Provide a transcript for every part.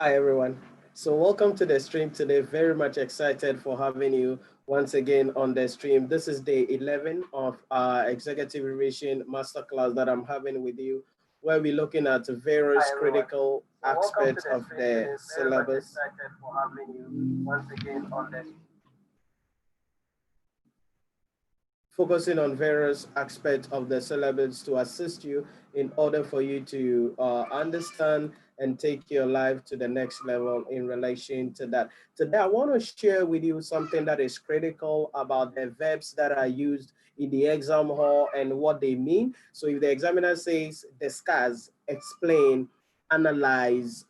Hi everyone. So welcome to the stream today. Very much excited for having you once again on the stream. This is day 11 of our executive revision masterclass that I'm having with you, where we're looking at various critical aspects of the syllabus. Very much excited for having you once again on the focusing on various aspects of the syllabus to assist you in order for you to understand and take your life to the next level in relation to that. Today, I want to share with you something that is critical about the verbs that are used in the exam hall and what they mean. So if the examiner says discuss, explain, analyze,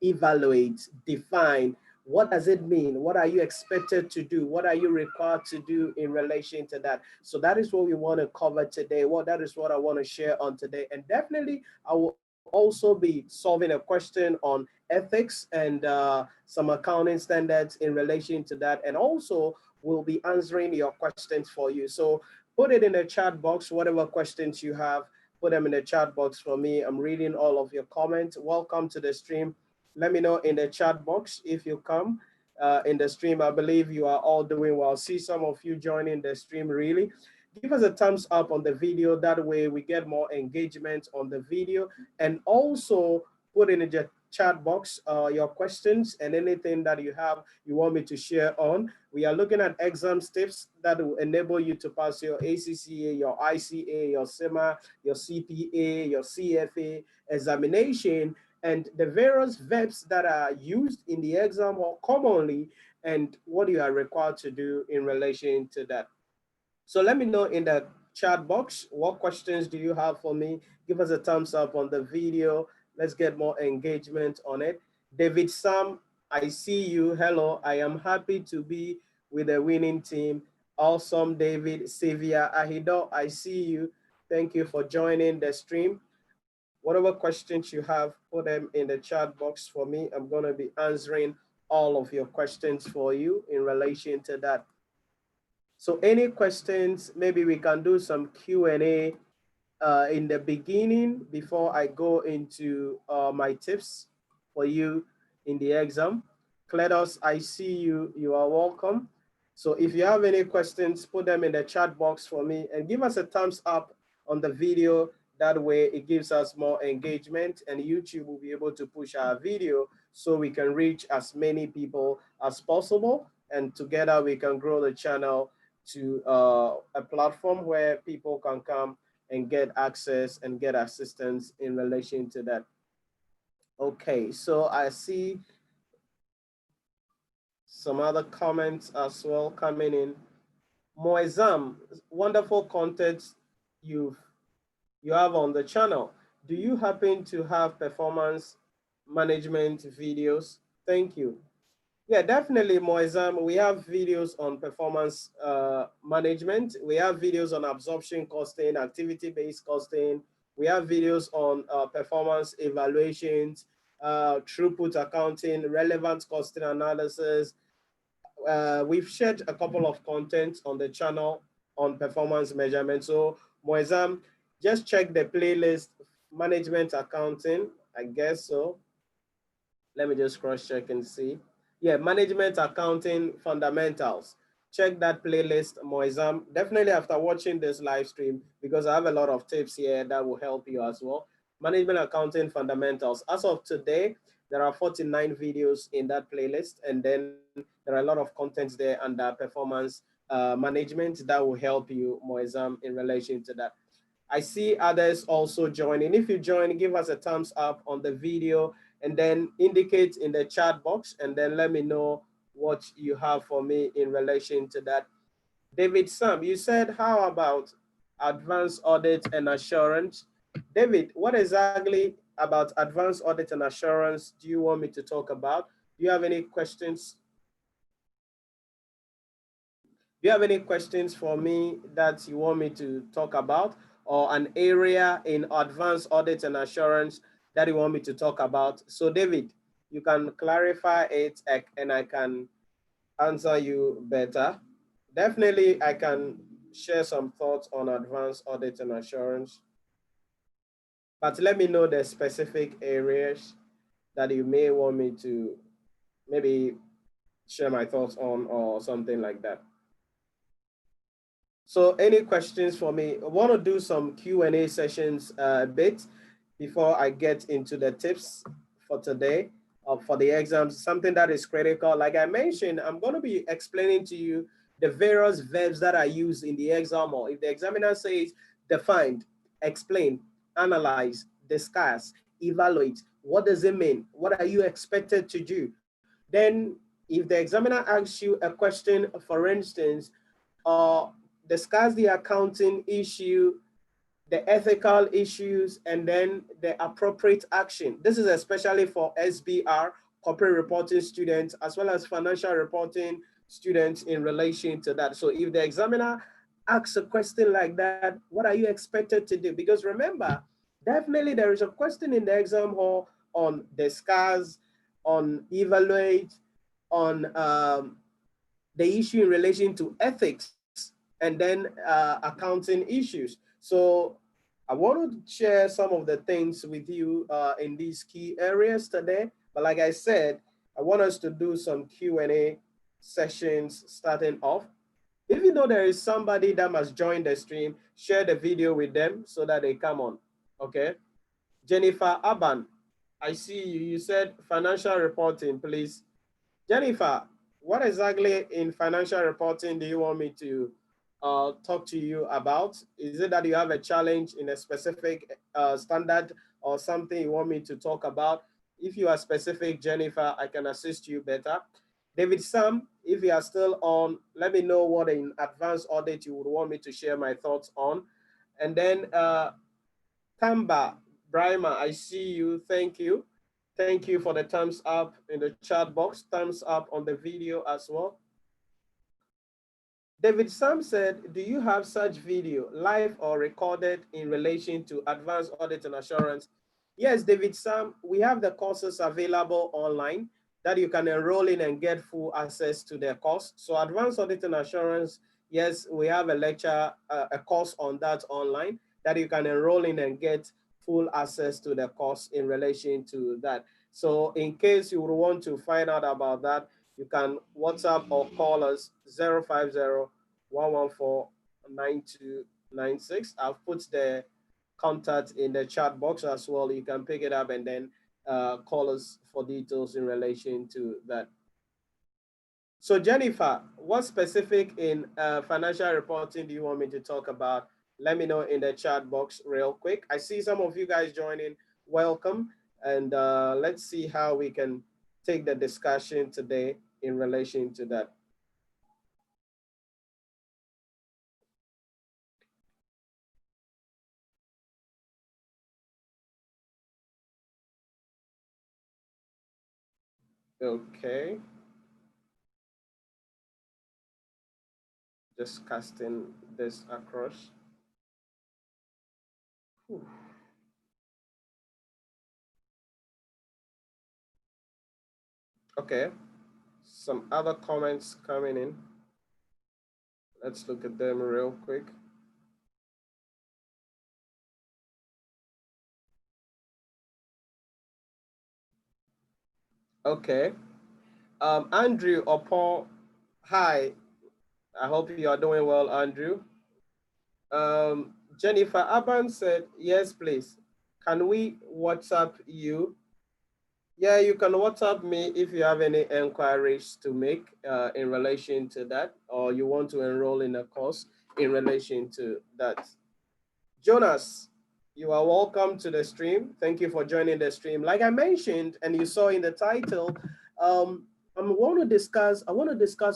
evaluate, define, what does it mean? What are you expected to do? What are you required to do in relation to that? So that is what we want to cover today. That is what I want to share on today. And definitely, I will also be solving a question on ethics and some accounting standards in relation to that. And also, we'll be answering your questions for you. So put it in the chat box, whatever questions you have, put them in the chat box for me. I'm reading all of your comments. Welcome to the stream. Let me know in the chat box if you come in the stream. I believe you are all doing well. See some of you joining the stream really. Give us a thumbs up on the video. That way we get more engagement on the video. And also put in the chat box your questions and anything that you want me to share on. We are looking at exam tips that will enable you to pass your ACCA, your ICA, your CIMA, your CPA, your CFA examination, and the various verbs that are used in the exam or commonly, and what you are required to do in relation to that. So let me know in the chat box, what questions do you have for me? Give us a thumbs up on the video. Let's get more engagement on it. David Sam, I see you. Hello, I am happy to be with the winning team. Awesome, David. Sevia Ahido, I see you. Thank you for joining the stream. Whatever questions you have, put them in the chat box for me. I'm going to be answering all of your questions for you in relation to that. So any questions, maybe we can do some Q&A in the beginning before I go into my tips for you in the exam. Kledos, I see you. You are welcome. So if you have any questions, put them in the chat box for me and give us a thumbs up on the video. That way it gives us more engagement and YouTube will be able to push our video so we can reach as many people as possible. And together we can grow the channel to a platform where people can come and get access and get assistance in relation to that. Okay, so I see some other comments as well coming in. Moizam, wonderful content you have on the channel. Do you happen to have performance management videos? Thank you. Yeah, definitely, Moizam. We have videos on performance management. We have videos on absorption costing, activity-based costing. We have videos on performance evaluations, throughput accounting, relevant costing analysis. We've shared a couple of content on the channel on performance measurement. So, Moizam, just check the playlist, management accounting, I guess so. Let me just cross-check and see. Yeah, management accounting fundamentals. Check that playlist, Moizam. Definitely after watching this live stream, because I have a lot of tips here that will help you as well. Management accounting fundamentals. As of today, there are 49 videos in that playlist, and then there are a lot of contents there under performance management that will help you, Moizam, in relation to that. I see others also joining. If you join, give us a thumbs up on the video and then indicate in the chat box and then let me know what you have for me in relation to that. David Sam, you said, how about advanced audit and assurance? David, what exactly about advanced audit and assurance do you want me to talk about? Do you have any questions? Do you have any questions for me that you want me to talk about, or an area in advanced audit and assurance that you want me to talk about? So David, you can clarify it and I can answer you better. Definitely, I can share some thoughts on advanced audit and assurance, but let me know the specific areas. that you may want me to maybe share my thoughts on or something like that. So any questions for me? I want to do some Q&A sessions a bit before I get into the tips for today for the exams, something that is critical. Like I mentioned, I'm going to be explaining to you the various verbs that are used in the exam, or if the examiner says defined, explain, analyze, discuss, evaluate, what does it mean? What are you expected to do? Then if the examiner asks you a question, for instance, discuss the accounting issue, the ethical issues, and then the appropriate action. This is especially for SBR, corporate reporting students, as well as financial reporting students in relation to that. So if the examiner asks a question like that, what are you expected to do? Because remember, definitely there is a question in the exam hall on discuss, on evaluate, on the issue in relation to ethics, and then accounting issues. So I want to share some of the things with you in these key areas today. But like I said, I want us to do some Q&A sessions starting off. If you know there is somebody that must join the stream, share the video with them so that they come on, okay? Jennifer Aban, I see you. You said financial reporting, please. Jennifer, what exactly in financial reporting do you want me to talk to you about? Is it that you have a challenge in a specific standard or something you want me to talk about? If you are specific, Jennifer, I can assist you better. David Sam, if you are still on, let me know what in advanced audit you would want me to share my thoughts on. And then Tamba, Brima, I see you. Thank you. Thank you for the thumbs up in the chat box, thumbs up on the video as well. David Sam said, do you have such video, live or recorded, in relation to advanced audit and assurance? Yes, David Sam, we have the courses available online that you can enroll in and get full access to their course. So advanced audit and assurance, yes, we have a lecture, a course on that online that you can enroll in and get full access to the course in relation to that. So in case you would want to find out about that, you can WhatsApp or call us 050-114-9296. I've put the contact in the chat box as well. You can pick it up and then call us for details in relation to that. So Jennifer, what specific in financial reporting do you want me to talk about? Let me know in the chat box real quick. I see some of you guys joining. Welcome. And let's see how we can take the discussion today in relation to that. Okay. Just casting this across. Whew. Okay. Some other comments coming in. Let's look at them real quick. Okay. Andrew or Paul, hi. I hope you are doing well, Andrew. Jennifer Aban said, yes, please. Can we WhatsApp you? Yeah, you can WhatsApp me if you have any inquiries to make in relation to that, or you want to enroll in a course in relation to that. Jonas, you are welcome to the stream. Thank you for joining the stream. Like I mentioned, and you saw in the title, I want to discuss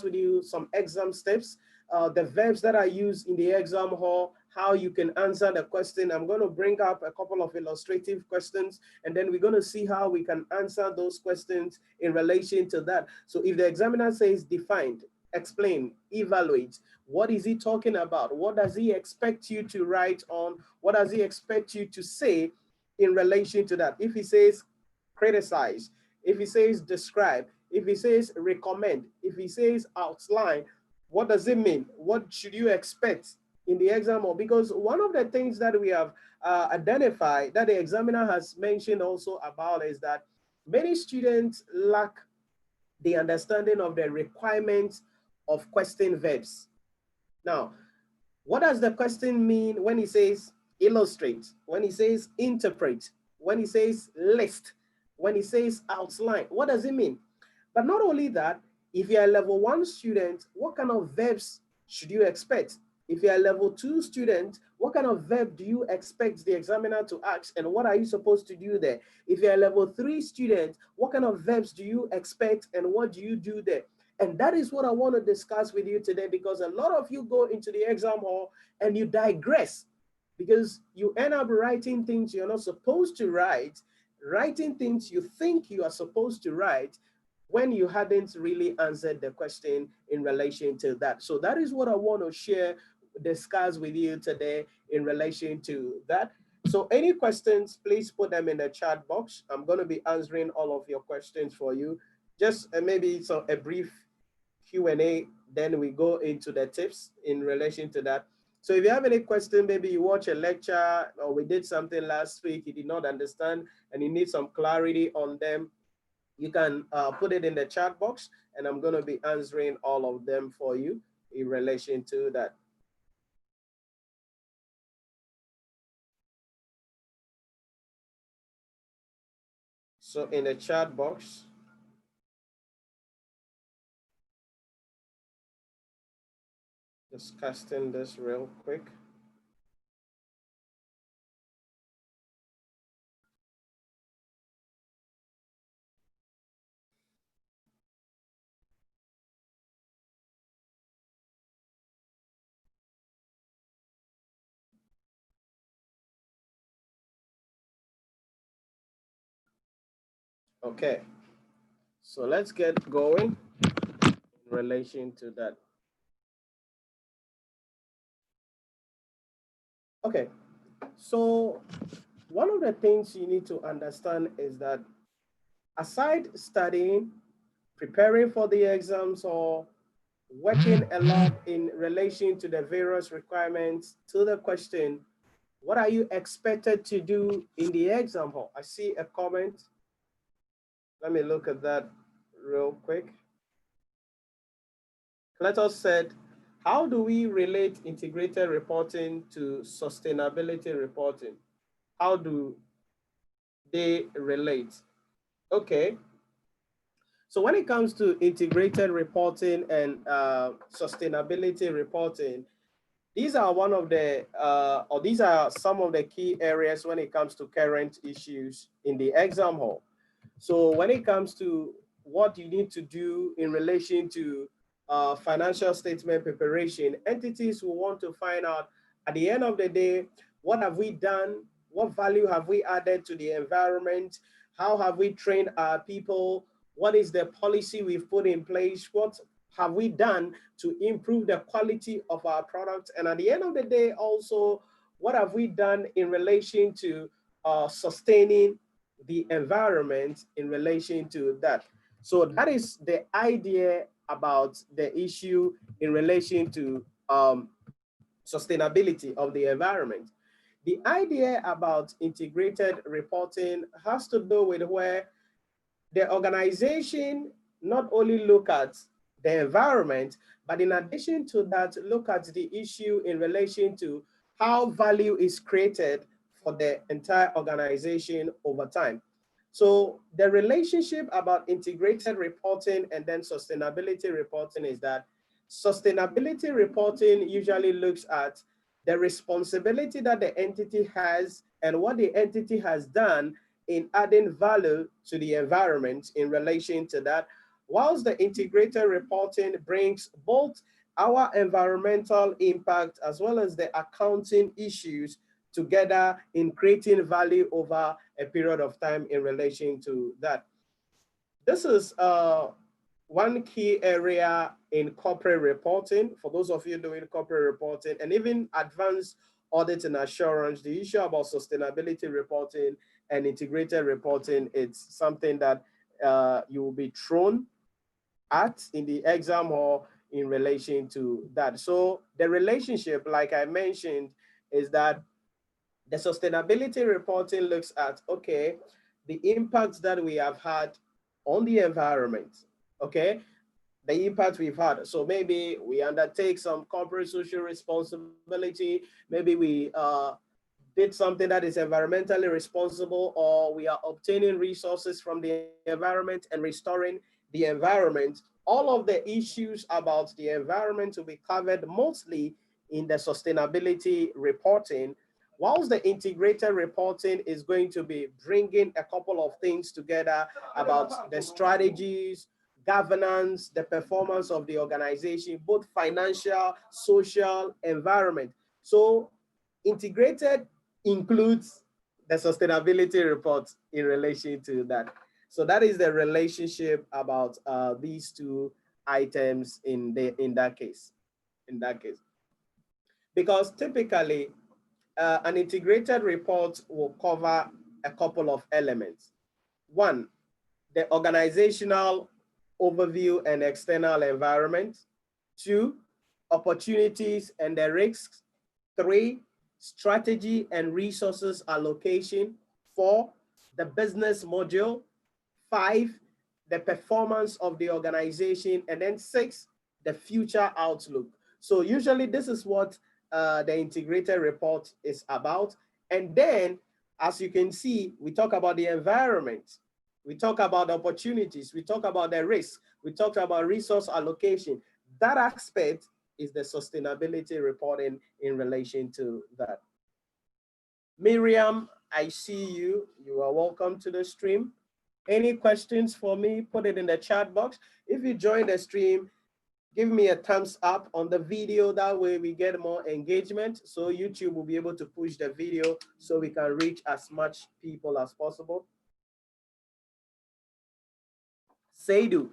with you some exam steps, the verbs that are used in the exam hall, how you can answer the question. I'm going to bring up a couple of illustrative questions, and then we're going to see how we can answer those questions in relation to that. So if the examiner says defined, explain, evaluate, what is he talking about? What does he expect you to write on? What does he expect you to say in relation to that? If he says criticize, if he says describe, if he says recommend, if he says outline, what does it mean? What should you expect in the exam? Or because one of the things that we have identified that the examiner has mentioned also about is that many students lack the understanding of the requirements of question verbs. Now, what does the question mean when he says illustrate, when he says interpret, when he says list, when he says outline? What does it mean? But not only that, if you're a level 1 student, what kind of verbs should you expect? If you're a level 2 student, what kind of verb do you expect the examiner to ask, and what are you supposed to do there? If you're a level 3 student, what kind of verbs do you expect and what do you do there? And that is what I want to discuss with you today, because a lot of you go into the exam hall and you digress because you end up writing things you're not supposed to write, writing things you think you are supposed to write, when you hadn't really answered the question in relation to that. So that is what I want to share, discuss with you today in relation to that. So any questions, please put them in the chat box. I'm going to be answering all of your questions for you. Just maybe a brief Q&A, then we go into the tips in relation to that. So if you have any question, maybe you watch a lecture or we did something last week, you did not understand and you need some clarity on them, you can put it in the chat box and I'm going to be answering all of them for you in relation to that. So in the chat box, just casting this real quick. Okay, so let's get going in relation to that. Okay, so one of the things you need to understand is that aside studying, preparing for the exams, or working a lot in relation to the various requirements to the question, what are you expected to do in the exam hall? I see a comment. Let me look at that real quick. Cletus said, how do we relate integrated reporting to sustainability reporting? How do they relate? Okay. So when it comes to integrated reporting and sustainability reporting, these are one of the, or these are some of the key areas when it comes to current issues in the exam hall. So when it comes to what you need to do in relation to financial statement preparation, entities will want to find out at the end of the day, what have we done? What value have we added to the environment? How have we trained our people? What is the policy we've put in place? What have we done to improve the quality of our products? And at the end of the day, also, what have we done in relation to sustaining the environment in relation to that? So that is the idea about the issue in relation to sustainability of the environment. The idea about integrated reporting has to do with where the organization not only look at the environment, but in addition to that, look at the issue in relation to how value is created for the entire organization over time. So the relationship about integrated reporting and then sustainability reporting is that sustainability reporting usually looks at the responsibility that the entity has and what the entity has done in adding value to the environment in relation to that, whilst the integrated reporting brings both our environmental impact as well as the accounting issues together in creating value over a period of time in relation to that. This is one key area in corporate reporting. For those of you doing corporate reporting and even advanced audit and assurance, the issue about sustainability reporting and integrated reporting, it's something that you will be thrown at in the exam hall in relation to that. So the relationship, like I mentioned, is that the sustainability reporting looks at, okay, the impacts that we have had on the environment, okay? The impact we've had. So maybe we undertake some corporate social responsibility, maybe we did something that is environmentally responsible, or we are obtaining resources from the environment and restoring the environment. All of the issues about the environment will be covered mostly in the sustainability reporting, whilst the integrated reporting is going to be bringing a couple of things together about the strategies, governance, the performance of the organization, both financial, social, environment. So integrated includes the sustainability report in relation to that. So that is the relationship about these two items in that case. Because typically an integrated report will cover a couple of elements. One, the organizational overview and external environment. Two, opportunities and the risks. Three, strategy and resources allocation. Four, the business module. Five, the performance of the organization. And then six, the future outlook. So usually this is what the integrated report is about. And then, as you can see, we talk about the environment. We talk about opportunities. We talk about the risks. We talk about resource allocation. That aspect is the sustainability reporting in relation to that. Miriam, I see you. You are welcome to the stream. Any questions for me? Put it in the chat box. If you join the stream, give me a thumbs up on the video. That way we get more engagement. So YouTube will be able to push the video so we can reach as much people as possible. Seidu,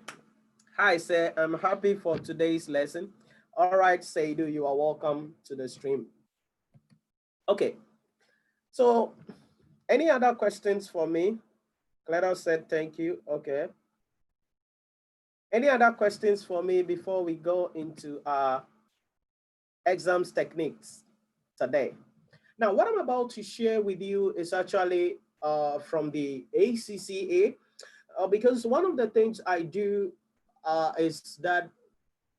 hi sir, I'm happy for today's lesson. All right, Seidu, you are welcome to the stream. Okay, so any other questions for me? Clara said thank you, okay. Any other questions for me before we go into our exams techniques today? Now, what I'm about to share with you is actually from the ACCA, because one of the things I do is that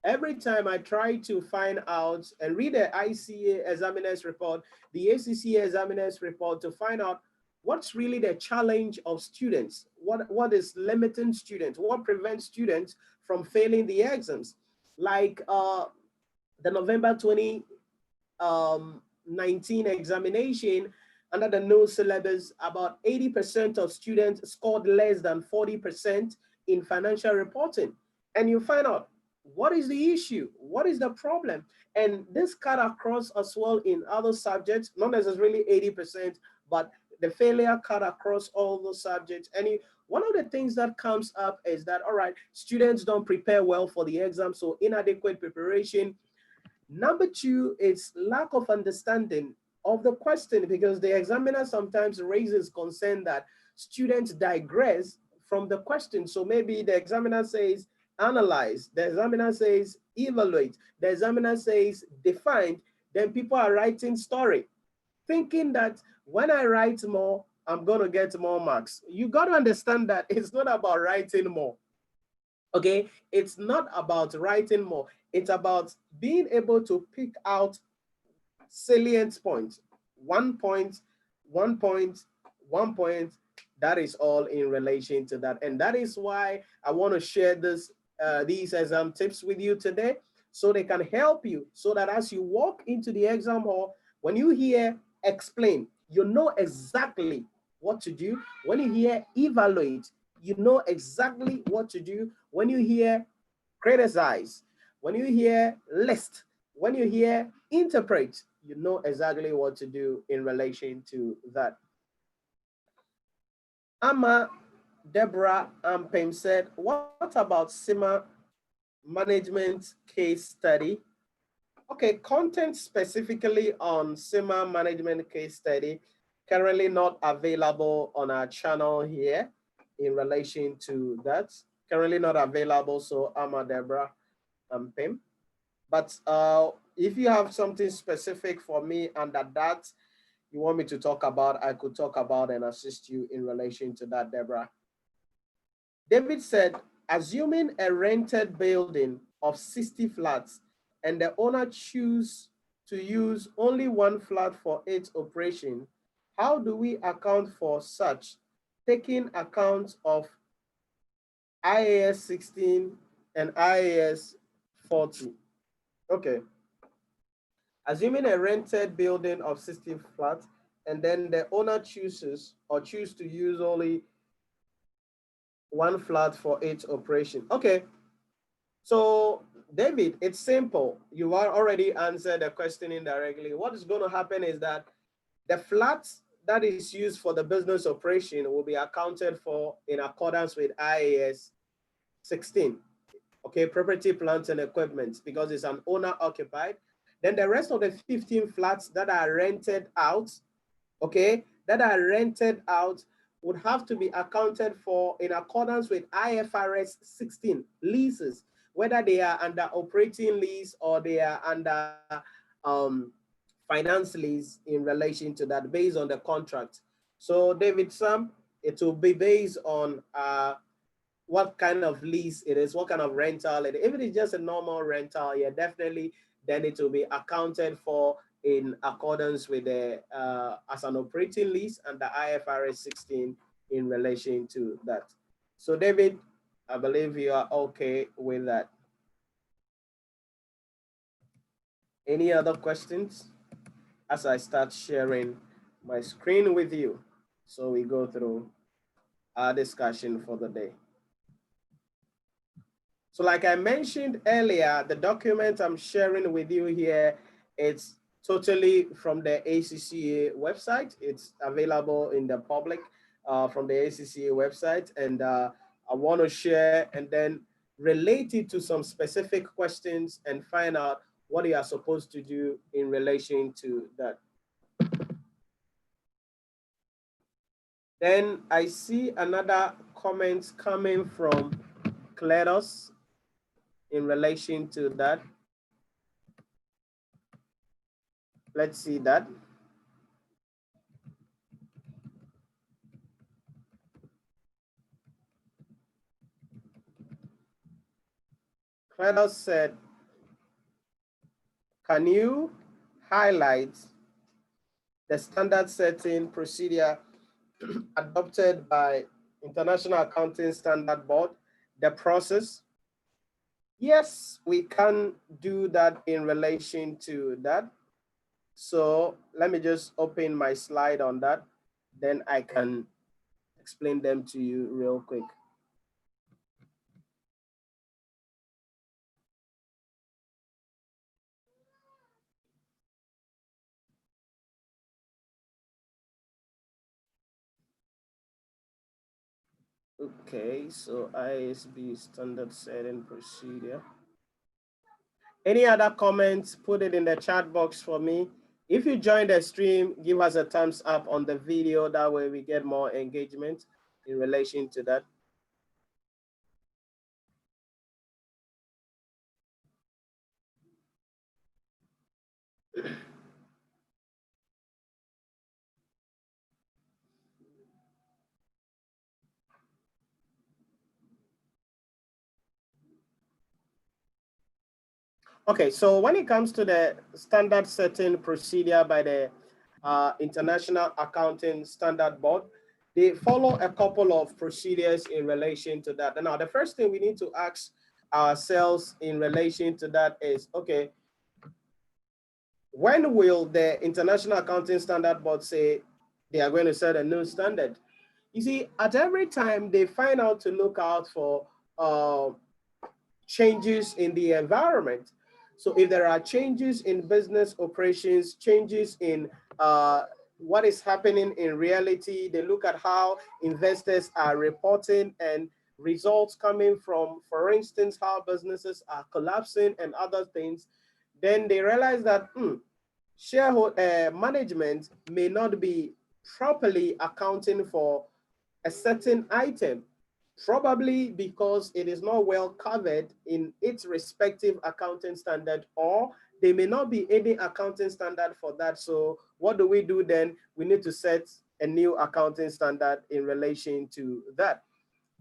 every time I try to find out and read the ICA examiner's report, the ACCA examiner's report, to find out what's really the challenge of students, what is limiting students, what prevents students from failing the exams. Like the November 2019 examination, under the new syllabus, about 80% of students scored less than 40% in financial reporting. And you find out, what is the issue? What is the problem? And this cut across as well in other subjects, not necessarily 80%, but the failure cut across all those subjects. And one of the things that comes up is that, all right, students don't prepare well for the exam, so inadequate preparation. Number two, it's lack of understanding of the question, because the examiner sometimes raises concern that students digress from the question. So maybe the examiner says analyze, the examiner says evaluate, the examiner says define, then people are writing story, thinking that when I write more, I'm going to get more marks. You got to understand that it's not about writing more. Okay, it's not about writing more. It's about being able to pick out salient points, 1 point, 1 point, 1 point. That is all in relation to that. And that is why I want to share these exam tips with you today, so they can help you, so that as you walk into the exam hall, when you hear explain, you know exactly what to do. When you hear evaluate, you know exactly what to do. When you hear criticize, when you hear list, when you hear interpret, you know exactly what to do in relation to that. Amma Deborah Ampem said, what about CIMA management case study? Okay, content specifically on CIMA management case study, currently not available on our channel here in relation to that. Currently not available, so Amma Deborah Ampem. But if you have something specific for me under that, you want me to talk about, I could talk about and assist you in relation to that, Deborah. David said, assuming a rented building of 60 flats and the owner choose to use only one flat for its operation, how do we account for such, taking account of IAS 16 and IAS 40? Okay. Assuming a rented building of 60 flats and then the owner chooses or choose to use only one flat for its operation. Okay, so David, it's simple. You are already answered the question indirectly. What is going to happen is that the flat that is used for the business operation will be accounted for in accordance with IAS 16. Okay, property, plant, and equipment, because it's an owner occupied. Then the rest of the 15 flats that are rented out, okay, that are rented out would have to be accounted for in accordance with IFRS 16 leases, whether they are under operating lease or they are under finance lease in relation to that based on the contract. So David Sam, it will be based on what kind of lease it is, what kind of rental it is. If it is just a normal rental, yeah, definitely, then it will be accounted for in accordance with the as an operating lease and the IFRS 16 in relation to that. So David, I believe you are okay with that. Any other questions as I start sharing my screen with you? So we go through our discussion for the day. So like I mentioned earlier, the document I'm sharing with you here, it's totally from the ACCA website. It's available in the public from the ACCA website. And I want to share and then relate it to some specific questions and find out what you are supposed to do in relation to that. Then I see another comment coming from Cletus in relation to that. Let's see that. Cletus said, can you highlight the standard setting procedure adopted by International Accounting Standard Board, the process? Yes, we can do that in relation to that. So let me just open my slide on that. Then I can explain them to you real quick. Okay, so ISB standard setting procedure. Any other comments, put it in the chat box for me. If you joined the stream, give us a thumbs up on the video. That way we get more engagement in relation to that. Okay, so when it comes to the standard setting procedure by the International Accounting Standard Board, they follow a couple of procedures in relation to that. And now the first thing we need to ask ourselves in relation to that is, okay, when will the International Accounting Standard Board say they are going to set a new standard? You see, at every time they find out to look out for changes in the environment. So if there are changes in business operations, changes in what is happening in reality, they look at how investors are reporting and results coming from, for instance, how businesses are collapsing and other things, then they realize that shareholder management may not be properly accounting for a certain item. Probably because it is not well covered in its respective accounting standard, or there may not be any accounting standard for that. So what do we do then? We need to set a new accounting standard in relation to that.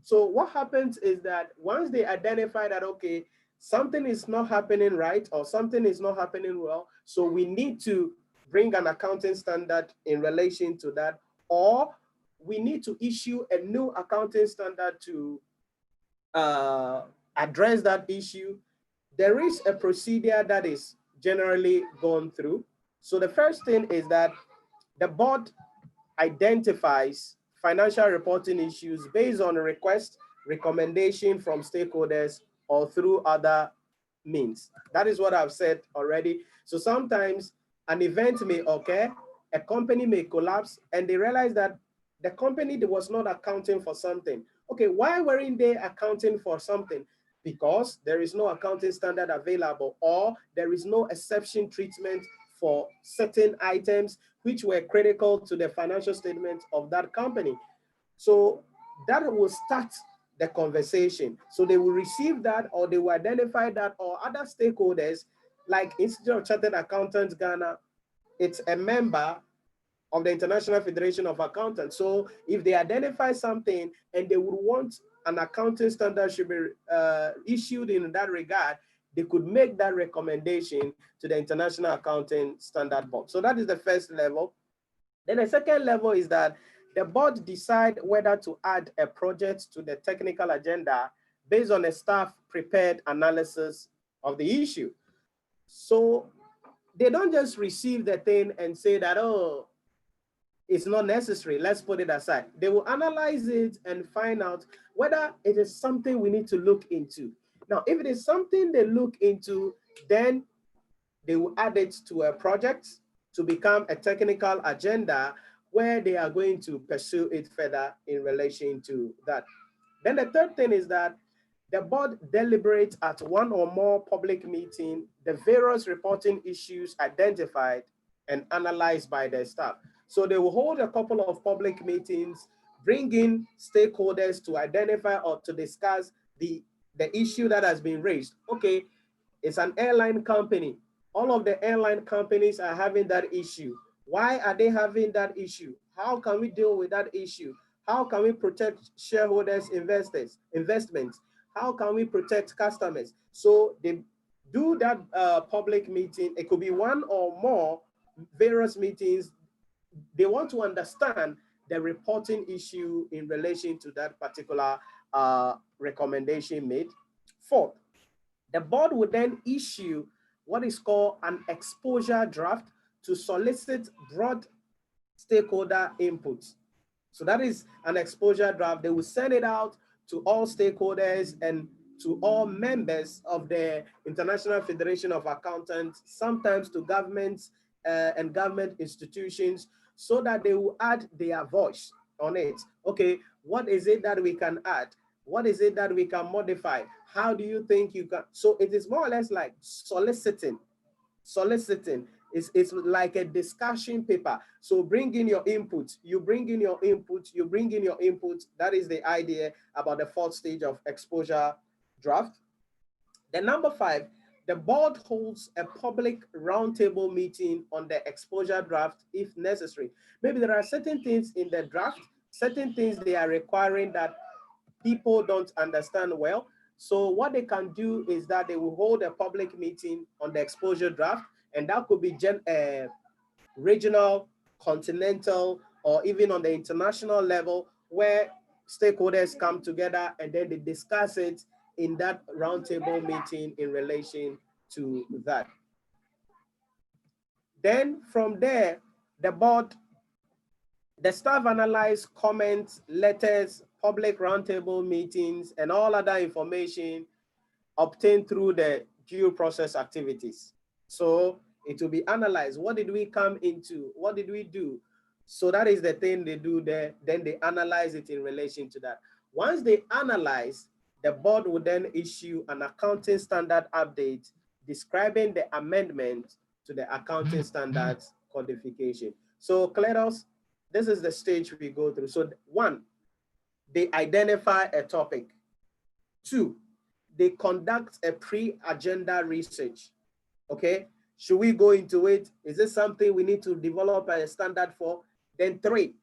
So what happens is that once they identify that, okay, something is not happening right or something is not happening well, so we need to bring an accounting standard in relation to that, or we need to issue a new accounting standard to address that issue. There is a procedure that is generally gone through. So the first thing is that the board identifies financial reporting issues based on a request, recommendation from stakeholders, or through other means. That is what I've said already. So sometimes an event may occur, a company may collapse, and they realize that the company was not accounting for something. Okay, why weren't they accounting for something? Because there is no accounting standard available, or there is no exception treatment for certain items which were critical to the financial statement of that company. So that will start the conversation. So they will receive that, or they will identify that, or other stakeholders like Institute of Chartered Accountants Ghana, it's a member of the International Federation of Accountants. So if they identify something and they would want an accounting standard should be issued in that regard, they could make that recommendation to the International Accounting Standard Board. So that is the first level. Then the second level is that the board decide whether to add a project to the technical agenda based on a staff prepared analysis of the issue. So they don't just receive the thing and say that, oh, it's not necessary, let's put it aside. They will analyze it and find out whether it is something we need to look into. Now, if it is something they look into, then they will add it to a project to become a technical agenda where they are going to pursue it further in relation to that. Then the third thing is that the board deliberates at one or more public meetings the various reporting issues identified and analyzed by their staff. So they will hold a couple of public meetings, bring in stakeholders to identify or to discuss the issue that has been raised. Okay, it's an airline company. All of the airline companies are having that issue. Why are they having that issue? How can we deal with that issue? How can we protect shareholders, investors, investments? How can we protect customers? So they do that public meeting. It could be one or more various meetings. They want to understand the reporting issue in relation to that particular recommendation made. Fourth, the board would then issue what is called an exposure draft to solicit broad stakeholder inputs. So that is an exposure draft. They will send it out to all stakeholders and to all members of the International Federation of Accountants, sometimes to governments and government institutions, so that they will add their voice on it. Okay, what is it that we can add? What is it that we can modify? How do you think you can? So it is more or less like soliciting. Soliciting is like a discussion paper. So bring in your input, you bring in your input, you bring in your input. That is the idea about the fourth stage of exposure draft. Then number 5, the board holds a public roundtable meeting on the exposure draft if necessary. Maybe there are certain things in the draft, certain things they are requiring that people don't understand well. So what they can do is that they will hold a public meeting on the exposure draft, and that could be regional, continental, or even on the international level, where stakeholders come together and then they discuss it in that roundtable meeting in relation to that. Then from there, the staff analyze comments, letters, public roundtable meetings, and all other information obtained through the due process activities. So it will be analyzed. What did we come into? What did we do? So that is the thing they do there. Then they analyze it in relation to that. Once they analyze, the board will then issue an accounting standard update describing the amendment to the accounting standards codification. So Kleros, this is the stage we go through. So 1, they identify a topic. 2, they conduct a pre-agenda research. Okay, should we go into it? Is this something we need to develop a standard for? Then 3,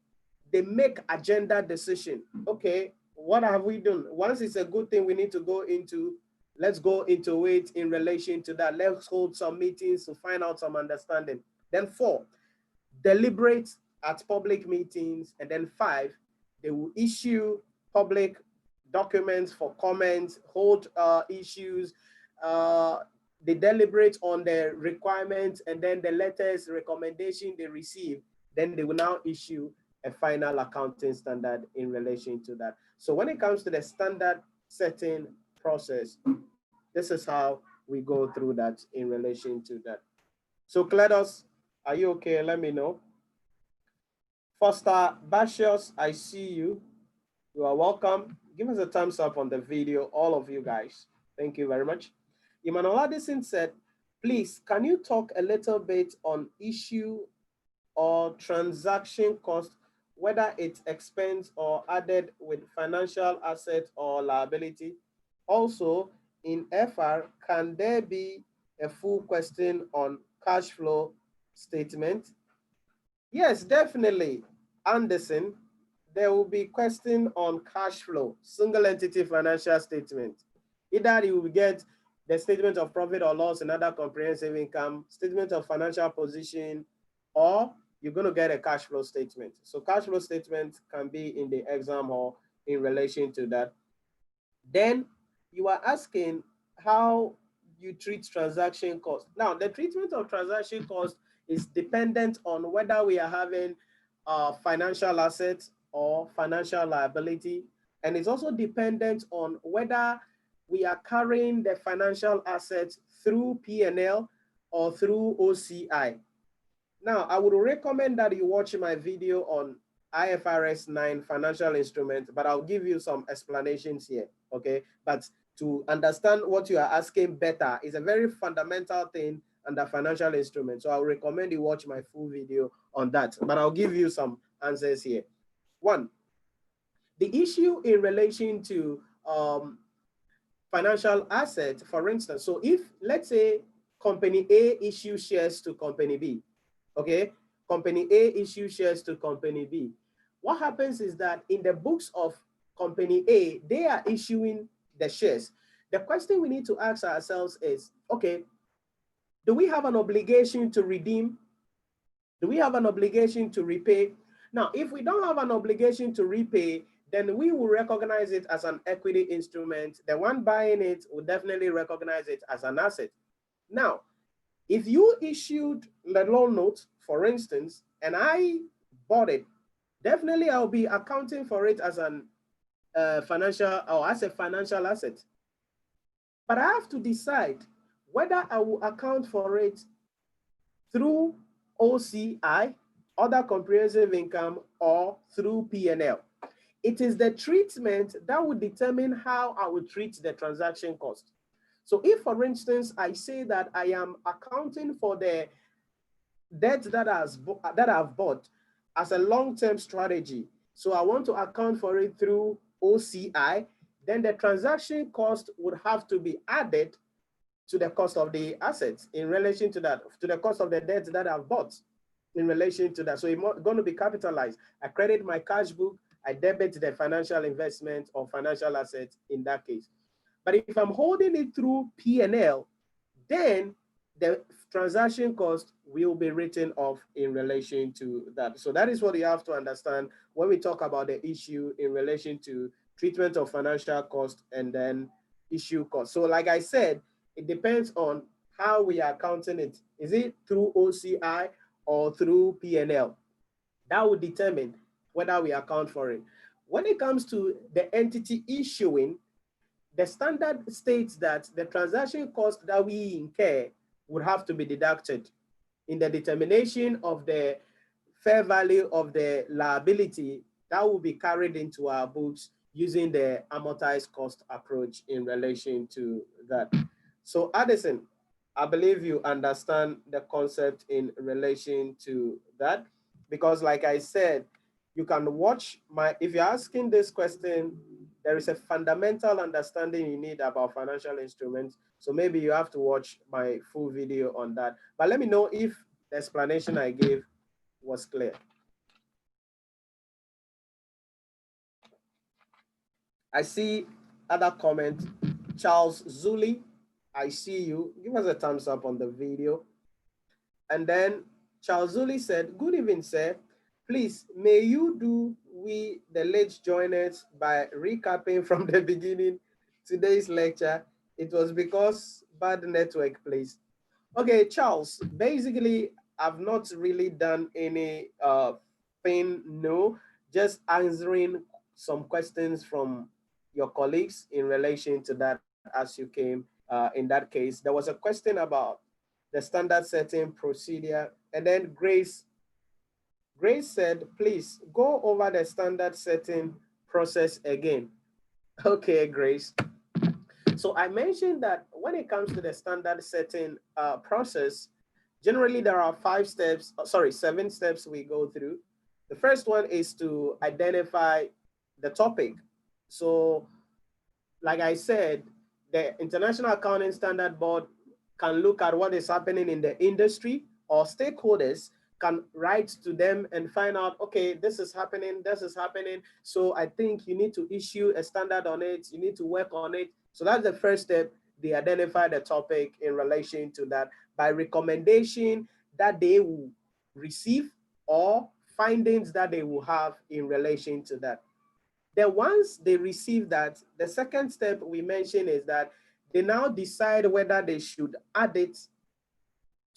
they make agenda decision. Okay, what have we done? Once it's a good thing we need to go into, let's go into it in relation to that. Let's hold some meetings to find out some understanding. Then 4, deliberate at public meetings. And then 5, they will issue public documents for comments, hold issues, they deliberate on the requirements, and then the letters, recommendation they receive, then they will now issue a final accounting standard in relation to that. So when it comes to the standard setting process, this is how we go through that in relation to that. So Cledos, are you okay? Let me know. Foster Basios, I see you. You are welcome. Give us a thumbs up on the video, all of you guys. Thank you very much. Emmanuel Addison said, please, can you talk a little bit on issue or transaction cost, whether it's expense or added with financial asset or liability? Also, in FR, can there be a full question on cash flow statement? Yes, definitely, Anderson. There will be question on cash flow, single entity financial statement. Either you will get the statement of profit or loss and other comprehensive income, statement of financial position, or you're going to get a cash flow statement. So cash flow statement can be in the exam or in relation to that. Then you are asking how you treat transaction cost. Now, the treatment of transaction cost is dependent on whether we are having financial assets or financial liability. And it's also dependent on whether we are carrying the financial assets through P&L or through OCI. Now, I would recommend that you watch my video on IFRS 9 financial instruments, but I'll give you some explanations here, okay? But to understand what you are asking better is a very fundamental thing under financial instruments. So I'll recommend you watch my full video on that, but I'll give you some answers here. 1, the issue in relation to financial assets, for instance, so if, let's say, company A issues shares to company B, okay? Company A issues shares to company B. What happens is that in the books of company A, they are issuing the shares. The question we need to ask ourselves is, okay, do we have an obligation to redeem? Do we have an obligation to repay? Now, if we don't have an obligation to repay, then we will recognize it as an equity instrument. The one buying it will definitely recognize it as an asset. Now, if you issued the loan note, for instance, and I bought it, definitely I'll be accounting for it as an financial or as a financial asset. But I have to decide whether I will account for it through OCI, other comprehensive income, or through P&L. It is the treatment that will determine how I will treat the transaction cost. So if, for instance, I say that I am accounting for the debt that I've bought as a long-term strategy, so I want to account for it through OCI, then the transaction cost would have to be added to the cost of the assets in relation to that, to the cost of the debt that I've bought in relation to that. So it's going to be capitalized. I credit my cash book, I debit the financial investment or financial assets in that case. But if I'm holding it through P&L, then the transaction cost will be written off in relation to that. So that is what you have to understand when we talk about the issue in relation to treatment of financial cost and then issue cost. So like I said, it depends on how we are counting it. Is it through OCI or through P&L? That will determine whether we account for it. When it comes to the entity issuing, the standard states that the transaction cost that we incur would have to be deducted in the determination of the fair value of the liability that will be carried into our books using the amortized cost approach in relation to that. So Addison, I believe you understand the concept in relation to that, because like I said, You can watch if you're asking this question, there is a fundamental understanding you need about financial instruments. So maybe you have to watch my full video on that. But let me know if the explanation I gave was clear. I see other comment. Charles Zuli, I see you. Give us a thumbs up on the video. And then Charles Zuli said, good evening, sir. Please, may you do we the late joiners by recapping from the beginning today's lecture. It was because bad network, please. Okay, Charles, basically, I've not really done any thing, no, just answering some questions from your colleagues in relation to that as you came in that case. There was a question about the standard setting procedure, and then Grace said, please go over the standard setting process again. Okay, Grace. So I mentioned that when it comes to the standard setting process, generally there are 7 steps we go through. The first one is to identify the topic. So like I said, the International Accounting Standard Board can look at what is happening in the industry, or stakeholders can write to them and find out, okay, this is happening. So I think you need to issue a standard on it. You need to work on it. So that's the first step. They identify the topic in relation to that by recommendation that they will receive or findings that they will have in relation to that. Then once they receive that, the second step we mentioned is that they now decide whether they should add it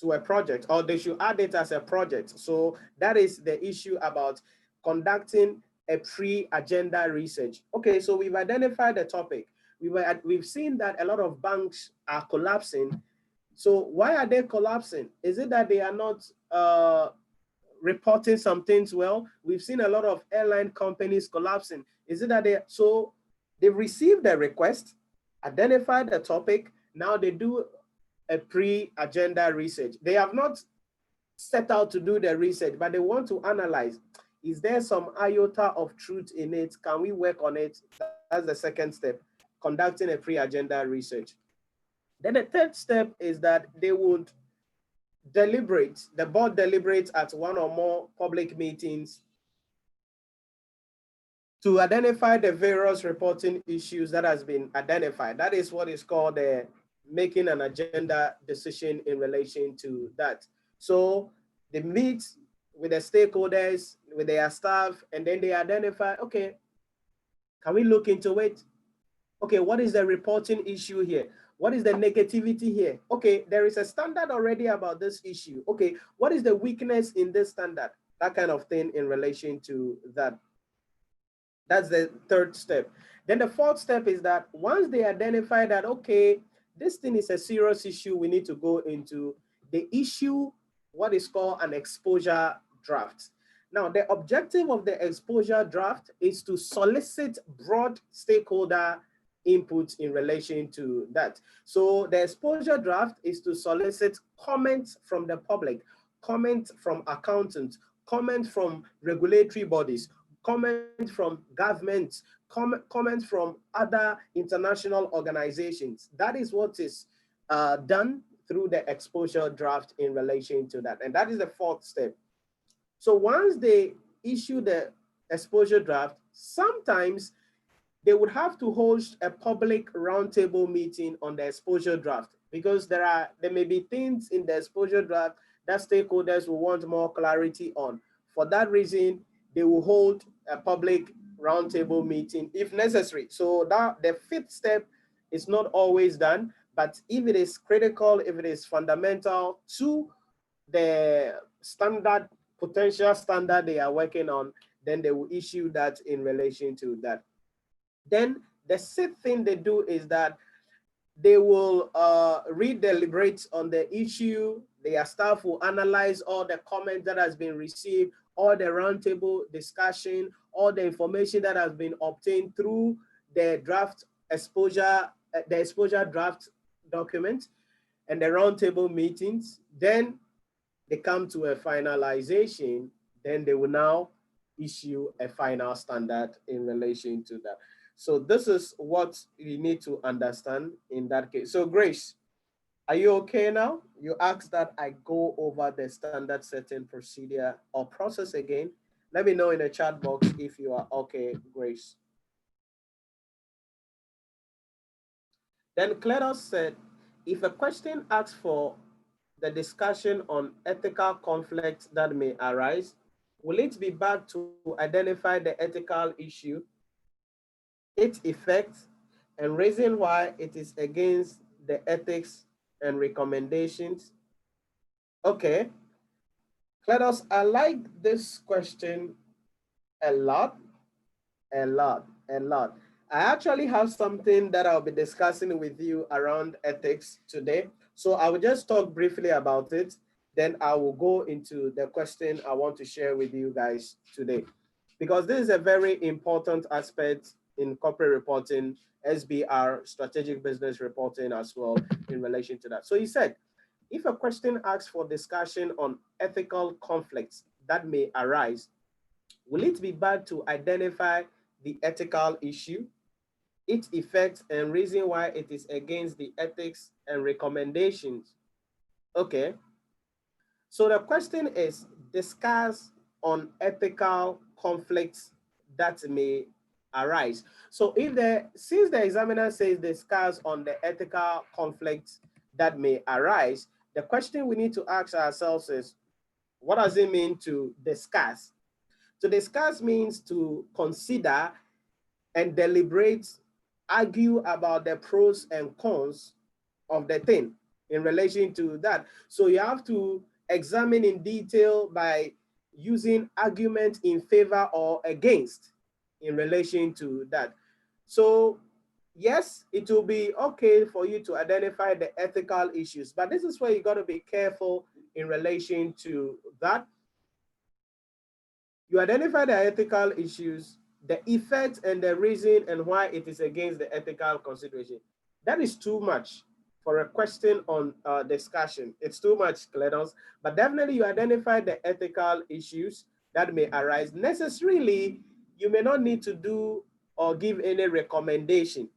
to a project or they should add it as a project. So that is the issue about conducting a pre-agenda research. Okay, so we've identified the topic. We've seen that a lot of banks are collapsing. So why are they collapsing? Is it that they are not reporting some things well? We've seen a lot of airline companies collapsing. Is it that they've received the request, identified the topic, now they do a pre-agenda research. They have not set out to do the research, but they want to analyze. Is there some iota of truth in it? Can we work on it? That's the second step, conducting a pre-agenda research. Then the third step is that they would deliberate, the board deliberates at one or more public meetings to identify the various reporting issues that has been identified. That is what is called making an agenda decision in relation to that. So they meet with the stakeholders, with their staff, and then they identify, okay, can we look into it? Okay, what is the reporting issue here? What is the negativity here? Okay, there is a standard already about this issue. Okay, what is the weakness in this standard? That kind of thing in relation to that. That's the third step. Then the fourth step is that once they identify that, okay, this thing is a serious issue, we need to go into, the issue, what is called an exposure draft. Now, the objective of the exposure draft is to solicit broad stakeholder input in relation to that. So the exposure draft is to solicit comments from the public, comments from accountants, comments from regulatory bodies, comments from governments, comments from other international organizations. That is what is done through the exposure draft in relation to that. And that is the fourth step. So once they issue the exposure draft, sometimes they would have to host a public roundtable meeting on the exposure draft, because there may be things in the exposure draft that stakeholders will want more clarity on. For that reason, they will hold a public roundtable meeting if necessary. So that the fifth step is not always done, but if it is critical, if it is fundamental to the standard, potential standard they are working on, then they will issue that in relation to that. Then the sixth thing they do is that they will re-deliberate on the issue. Their staff will analyze all the comments that has been received, all the roundtable discussion, all the information that has been obtained through the draft exposure, the exposure draft document and the roundtable meetings. Then they come to a finalization. Then they will now issue a final standard in relation to that. So this is what you need to understand in that case. So Grace, are you okay now? You asked that I go over the standard setting procedure or process again. Let me know in the chat box if you are okay, Grace. Then Cletus said, if a question asks for the discussion on ethical conflicts that may arise, will it be bad to identify the ethical issue, its effects, and reason why it is against the ethics and recommendations? Okay, Cletus, I like this question a lot, a lot, a lot. I actually have something that I'll be discussing with you around ethics today. So I will just talk briefly about it. Then I will go into the question I want to share with you guys today. Because this is a very important aspect in corporate reporting, SBR, strategic business reporting as well in relation to that. So he said, if a question asks for discussion on ethical conflicts that may arise, will it be bad to identify the ethical issue, its effects, and reason why it is against the ethics and recommendations? Okay. So the question is, discuss on ethical conflicts that may arise. So since the examiner says discuss on the ethical conflicts that may arise, the question we need to ask ourselves is, what does it mean to discuss? To discuss means to consider and deliberate, argue about the pros and cons of the thing in relation to that. So you have to examine in detail by using argument in favor or against in relation to that. So yes, it will be okay for you to identify the ethical issues, but this is where you got to be careful in relation to that. You identify the ethical issues, the effect and the reason and why it is against the ethical consideration. That is too much for a question on discussion. It's too much, Cletus, but definitely you identify the ethical issues that may arise. Necessarily, you may not need to do or give any recommendation,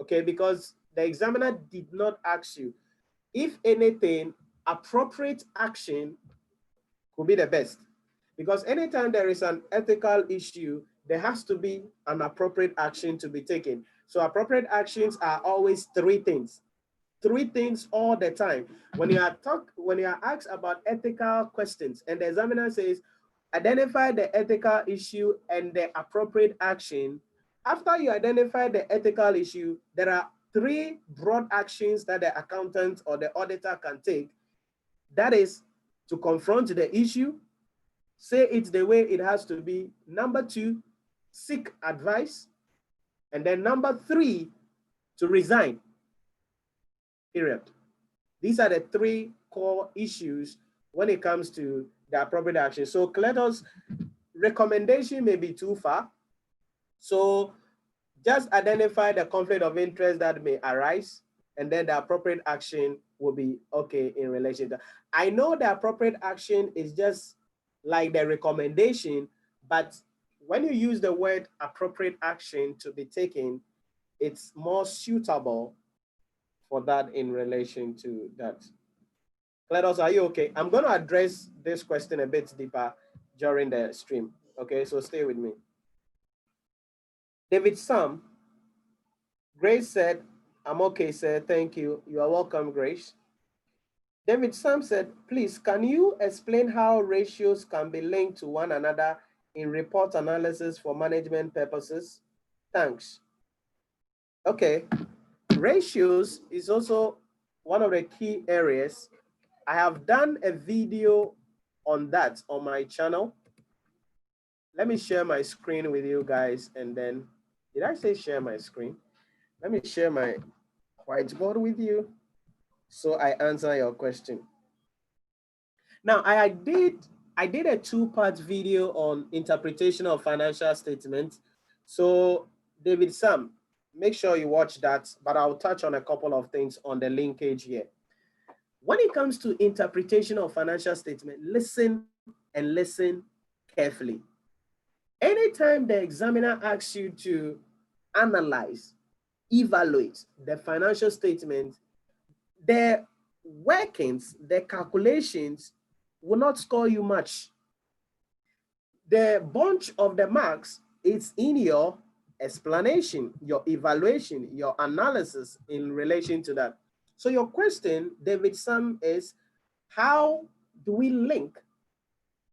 okay, because the examiner did not ask you. If anything, appropriate action could be the best. Because anytime there is an ethical issue, there has to be an appropriate action to be taken. So appropriate actions are always three things all the time. When you are asked about ethical questions and the examiner says, identify the ethical issue and the appropriate action, after you identify the ethical issue, there are three broad actions that the accountant or the auditor can take. That is to confront the issue, say it the way it has to be. Number two, seek advice. And then number three, to resign, period. These are the three core issues when it comes to the appropriate action. So Cleto's recommendation may be too far. So just identify the conflict of interest that may arise, and then the appropriate action will be okay in relation to that. I know the appropriate action is just like the recommendation, but when you use the word appropriate action to be taken, it's more suitable for that in relation to that. Cletus, are you okay? I'm going to address this question a bit deeper during the stream. Okay, so stay with me. David Sam, Grace said, I'm okay, sir. Thank you. You are welcome, Grace. David Sam said, please, can you explain how ratios can be linked to one another in report analysis for management purposes? Thanks. Okay, ratios is also one of the key areas. I have done a video on that on my channel. Let me share my screen with you guys, and then, did I say share my screen? Let me share my whiteboard with you so I answer your question. Now, I did a two-part video on interpretation of financial statements. So David Sam, make sure you watch that, but I'll touch on a couple of things on the linkage here. When it comes to interpretation of financial statement, listen and listen carefully. Anytime the examiner asks you to analyze, evaluate the financial statement, the workings, the calculations will not score you much. The bunch of the marks is in your explanation, your evaluation, your analysis in relation to that. So your question, David Sam, is how do we link?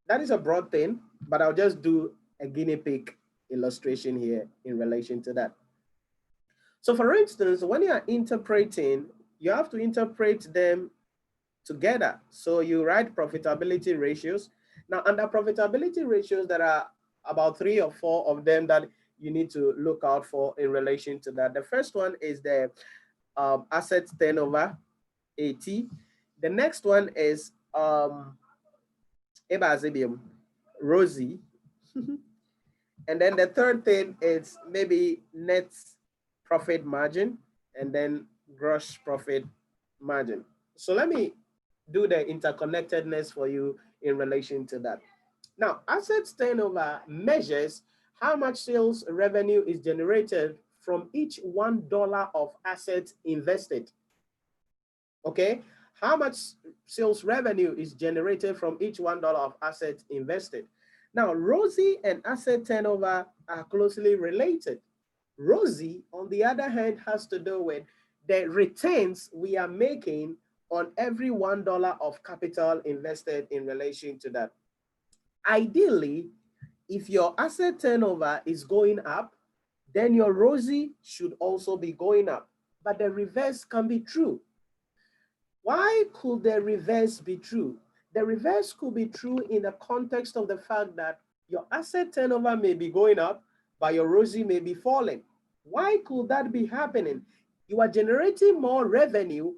That is a broad thing, but I'll just do a guinea pig illustration here in relation to that. So for instance, when you are interpreting, you have to interpret them together. So you write profitability ratios. Now under profitability ratios, there are about 3 or 4 of them that you need to look out for in relation to that. The first one is the asset turnover, AT. The next one is ROSI. And then the third thing is maybe net profit margin and then gross profit margin. So let me do the interconnectedness for you in relation to that. Now, asset turnover measures how much sales revenue is generated from each $1 of assets invested. Okay, how much sales revenue is generated from each $1 of assets invested. Now, ROSI and asset turnover are closely related. ROSI, on the other hand, has to do with the returns we are making on every $1 of capital invested in relation to that. Ideally, if your asset turnover is going up, then your ROSI should also be going up, but the reverse can be true. Why could the reverse be true? The reverse could be true in the context of the fact that your asset turnover may be going up, but your ROSI may be falling. Why could that be happening? You are generating more revenue,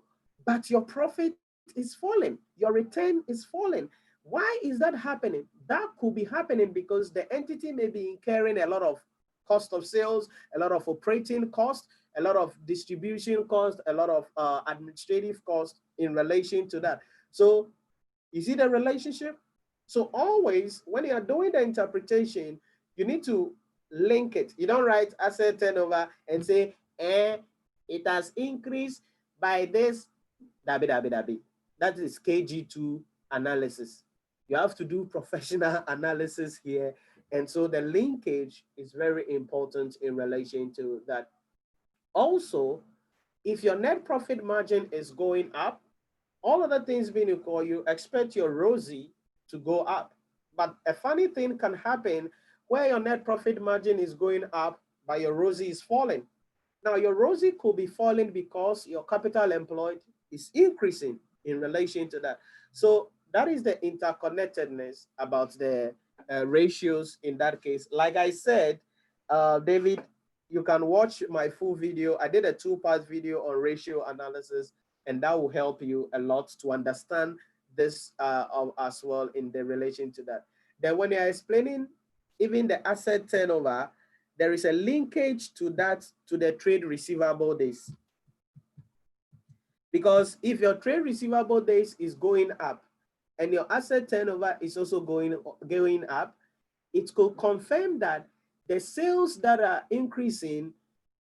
but your profit is falling. Your return is falling. Why is that happening? That could be happening because the entity may be incurring a lot of cost of sales, a lot of operating costs, a lot of distribution costs, a lot of administrative costs in relation to that. So you see the relationship? So always when you are doing the interpretation, you need to link it. You don't write asset turnover and say, it has increased by this, dabi. That is KG2 analysis. You have to do professional analysis here. And so the linkage is very important in relation to that. Also, if your net profit margin is going up, all other things being equal, you expect your ROSI to go up. But a funny thing can happen where your net profit margin is going up, but your ROSI is falling. Now, your ROSI could be falling because your capital employed is increasing in relation to that. So that is the interconnectedness about the ratios in that case. Like I said, David, you can watch my full video. I did a 2-part video on ratio analysis, and that will help you a lot to understand this as well in the relation to that. Then when you're explaining even the asset turnover, there is a linkage to that, to the trade receivable days. Because if your trade receivable days is going up and your asset turnover is also going up, it could confirm that the sales that are increasing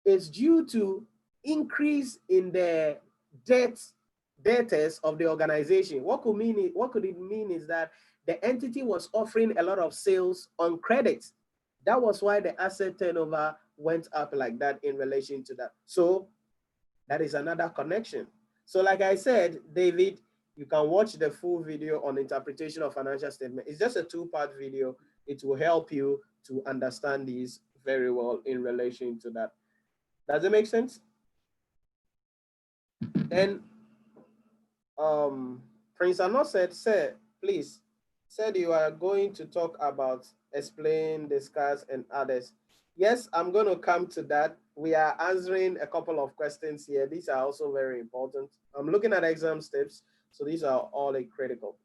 is due to increase in the debtors of the organization. What could it mean is that the entity was offering a lot of sales on credit. That was why the asset turnover went up like that in relation to that. So that is another connection. So like I said, David, you can watch the full video on interpretation of financial statement. It's just a 2-part video. It will help you to understand these very well in relation to that. Does it make sense? Then Prince Anor said, sir, please, said you are going to talk about explain, discuss, and others. Yes, I'm going to come to that. We are answering a couple of questions here. These are also very important. I'm looking at exam steps, so these are all critical.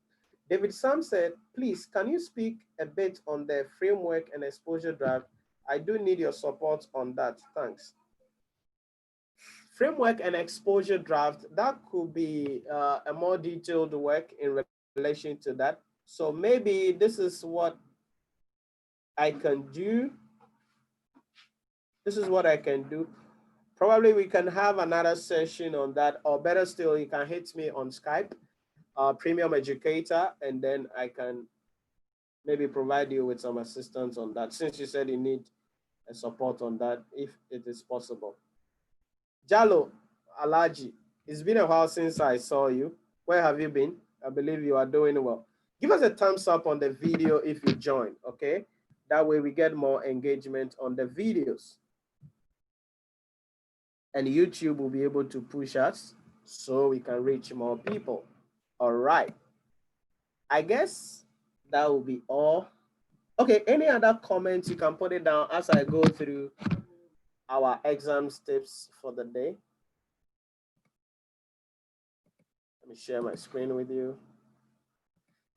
David Sam said, please, can you speak a bit on the framework and exposure draft? I do need your support on that. Thanks. Framework and exposure draft, that could be a more detailed work in relation to that. So maybe this is what I can do, this is what I can do. Probably we can have another session on that, or better still, you can hit me on Skype, Premium Educator, and then I can maybe provide you with some assistance on that, since you said you need a support on that, if it is possible. Jalo Alaji, it's been a while since I saw you. Where have you been? I believe you are doing well. Give us a thumbs up on the video if you join, okay? That way we get more engagement on the videos. And YouTube will be able to push us so we can reach more people. All right. I guess that will be all. Okay, any other comments, you can put it down as I go through our exams tips for the day. Let me share my screen with you.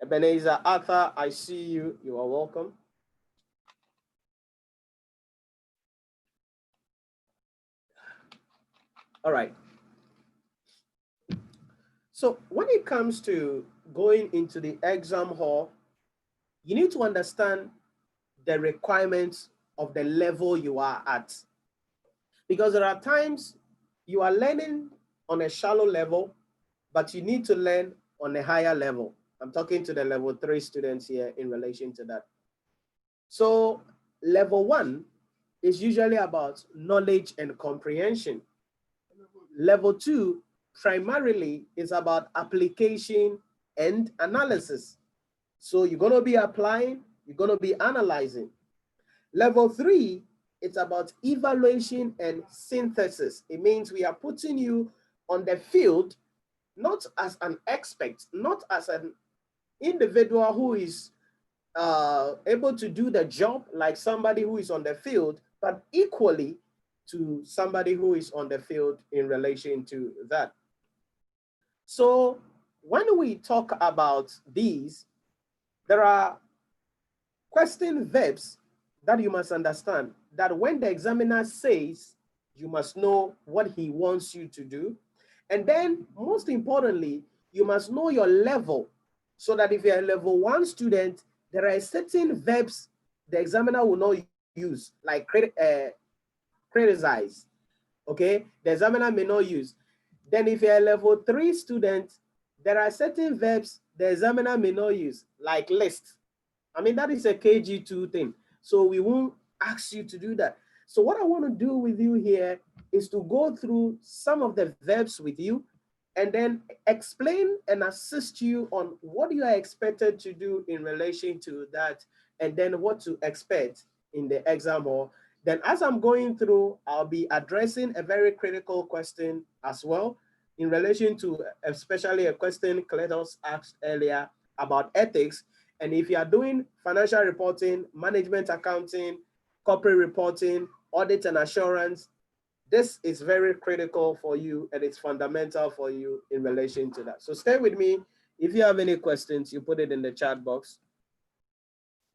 Ebenezer Arthur, I see you. You are welcome. All right. So when it comes to going into the exam hall, you need to understand the requirements of the level you are at. Because there are times you are learning on a shallow level, but you need to learn on a higher level. I'm talking to the level 3 students here in relation to that. So level 1 is usually about knowledge and comprehension. Level 2 primarily is about application and analysis. So you're going to be applying, you're going to be analyzing. Level 3, it's about evaluation and synthesis. It means we are putting you on the field, not as an expert, not as an individual who is able to do the job like somebody who is on the field, but equally to somebody who is on the field in relation to that. So when we talk about these, there are question verbs that you must understand, that when the examiner says, you must know what he wants you to do. And then most importantly, you must know your level, so that if you're a level 1 student, there are certain verbs the examiner will not use, like criticize, okay? The examiner may not use. Then if you're a level 3 student, there are certain verbs the examiner may not use, like list. I mean, that is a KG2 thing. So we won't ask you to do that. So what I want to do with you here is to go through some of the verbs with you, and then explain and assist you on what you are expected to do in relation to that, and then what to expect in the exam hall. Then as I'm going through, I'll be addressing a very critical question as well in relation to especially a question Cletus asked earlier about ethics. And if you are doing financial reporting, management accounting, corporate reporting, audit and assurance, this is very critical for you, and it's fundamental for you in relation to that. So stay with me. If you have any questions, you put it in the chat box.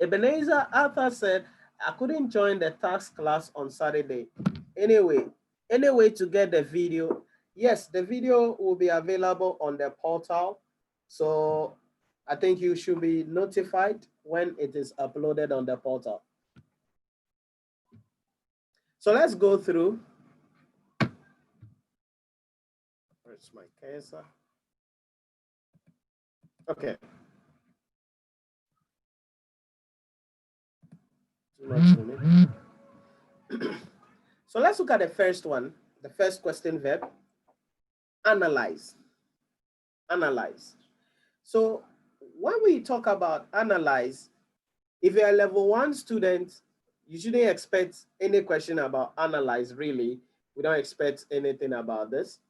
Ebenezer Arthur said, I couldn't join the tax class on Saturday. Anyway to get the video. Yes, the video will be available on the portal. So I think you should be notified when it is uploaded on the portal. So let's go through. Where's my cursor? Okay. So let's look at the first one, the first question verb, analyze. Analyze. So when we talk about analyze, if you're a level 1 student, you shouldn't expect any question about analyze, really. We don't expect anything about this.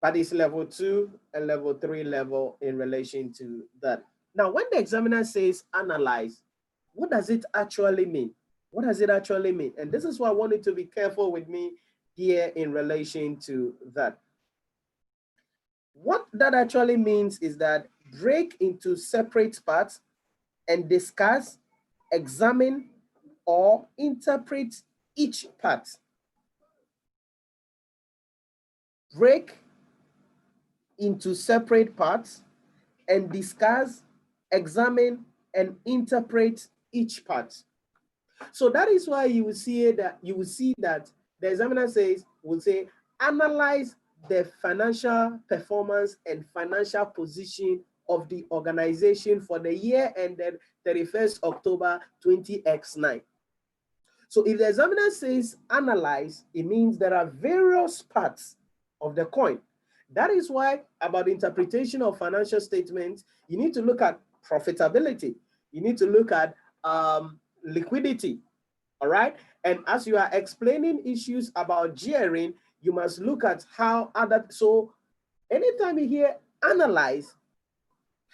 But it's level 2 and level 3 level in relation to that. Now, when the examiner says analyze, what does it actually mean? What does it actually mean? And this is why I want you to be careful with me here in relation to that. What that actually means is that break into separate parts and discuss, examine, or interpret each part. Break into separate parts and discuss, examine, and interpret each part. So that is why you will see that the examiner will say analyze the financial performance and financial position of the organization for the year ended 31st October 20x9. So if the examiner says analyze, it means there are various parts of the coin. That is why about interpretation of financial statements, you need to look at profitability. You need to look at liquidity, all right? And as you are explaining issues about gearing, you must look at how other, so anytime you hear analyze,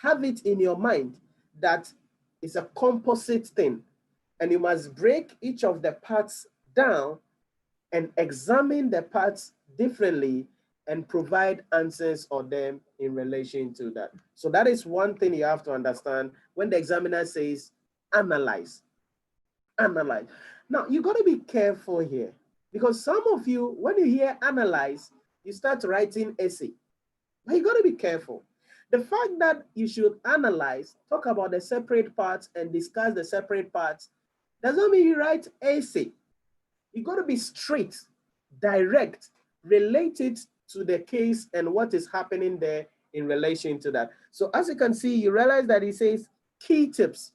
have it in your mind that it's a composite thing, and you must break each of the parts down and examine the parts differently and provide answers on them in relation to that. So that is one thing you have to understand when the examiner says analyze. Analyze. Now, you got to be careful here because some of you, when you hear analyze, you start writing essay. But you got to be careful. The fact that you should analyze, talk about the separate parts and discuss the separate parts doesn't mean you write essay. You got to be straight, direct, related to the case and what is happening there in relation to that. So as you can see, you realize that it says key tips.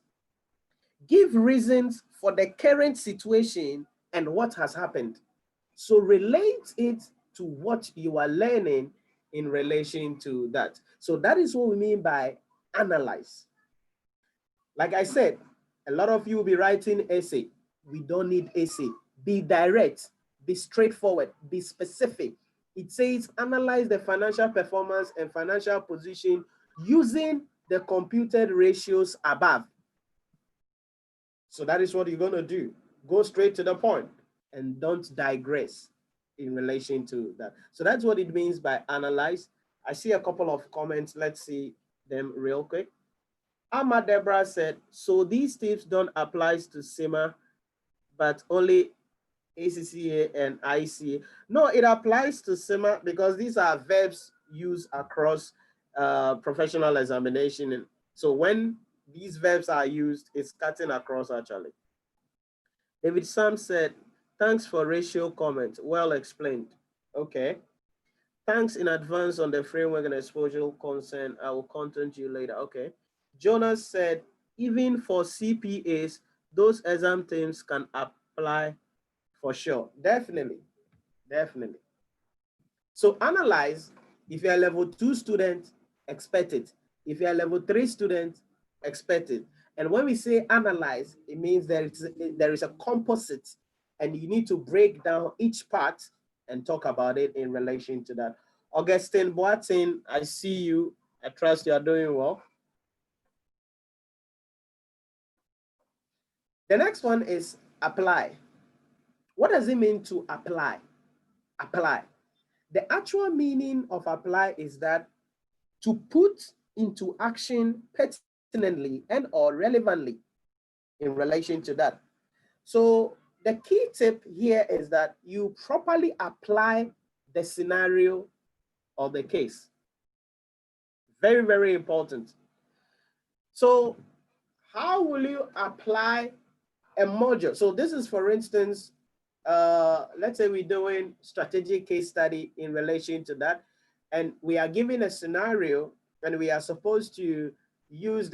Give reasons for the current situation and what has happened. So relate it to what you are learning in relation to that. So that is what we mean by analyze. Like I said, a lot of you will be writing essay. We don't need essay. Be direct, be straightforward, be specific. It says analyze the financial performance and financial position using the computed ratios above. So that is what you're going to do. Go straight to the point and don't digress in relation to that. So that's what it means by analyze. I see a couple of comments. Let's see them real quick. Amma Deborah said, so these tips don't apply to CIMA, but only ACCA and ICA. No, it applies to CIMA because these are verbs used across professional examination. And so when these verbs are used, it's cutting across actually. David Sam said, thanks for ratio comment. Well explained. Okay. Thanks in advance on the framework and exposure concern. I will contact you later. Okay. Jonas said, even for CPAs, those exam themes can apply for sure. Definitely. Definitely. So analyze, if you're a level 2 student, expect it. If you're a level 3 student, expect it. And when we say analyze, it means there is a composite and you need to break down each part and talk about it in relation to that. Augustine Boatin, I see you. I trust you are doing well. The next one is apply. What does it mean to apply? Apply. The actual meaning of apply is that to put into action pertinently and or relevantly in relation to that. So the key tip here is that you properly apply the scenario or the case. Very, very important. So how will you apply a module? So this is, for instance, let's say we're doing strategic case study in relation to that, and we are given a scenario and we are supposed to use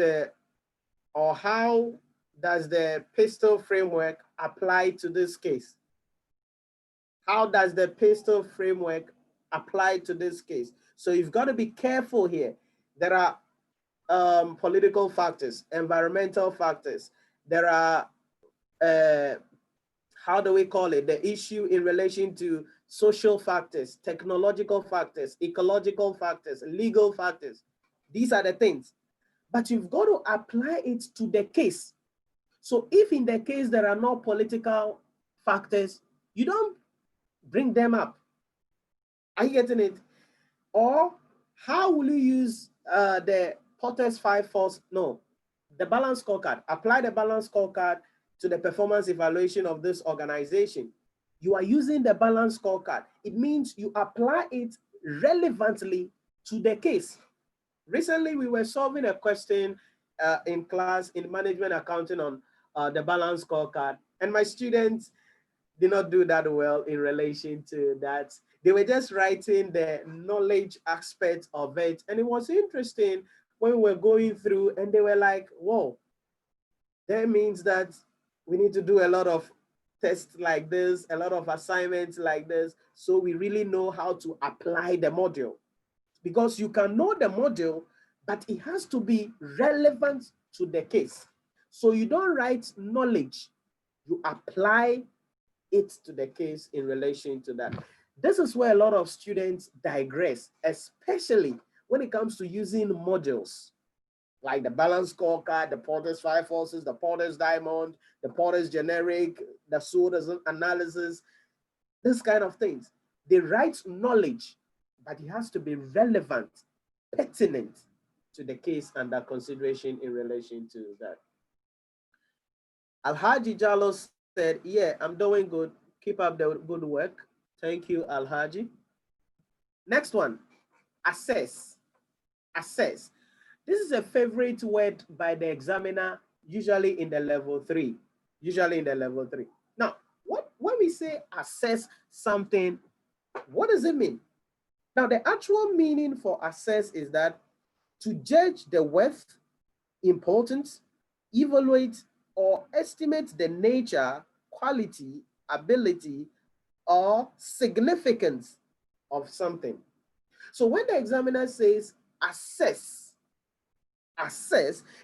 or how does the pistol framework apply to this case? How does the pistol framework apply to this case? So you've got to be careful here. There are political factors, environmental factors. There are, how do we call it? The issue in relation to social factors, technological factors, ecological factors, legal factors. These are the things. But you've got to apply it to the case. So if in the case there are no political factors, you don't bring them up. Are you getting it? Or how will you use the Potter's 5 force? No, the balance scorecard. Apply the balance scorecard to the performance evaluation of this organization. You are using the balance scorecard. It means you apply it relevantly to the case. Recently, we were solving a question in class in management accounting on the balance scorecard. And my students did not do that well in relation to that. They were just writing the knowledge aspect of it. And it was interesting when we were going through and they were like, whoa, that means that we need to do a lot of tests like this, a lot of assignments like this, so we really know how to apply the module. Because you can know the module, but it has to be relevant to the case. So you don't write knowledge, you apply it to the case in relation to that. This is where a lot of students digress, especially when it comes to using modules like the balance scorecard, the Porter's five forces, the Porter's diamond, the Porter's generic, the SWOT analysis, this kind of things. They write knowledge, but it has to be relevant, pertinent to the case under consideration in relation to that. Alhaji Jallo said, yeah, I'm doing good. Keep up the good work. Thank you, Alhaji. Next one, assess. Assess. This is a favorite word by the examiner, usually in the level 3. Usually in the level 3. Now, when we say assess something, what does it mean? Now, the actual meaning for assess is that to judge the worth, importance, evaluate, or estimate the nature, quality, ability, or significance of something. So when the examiner says assess,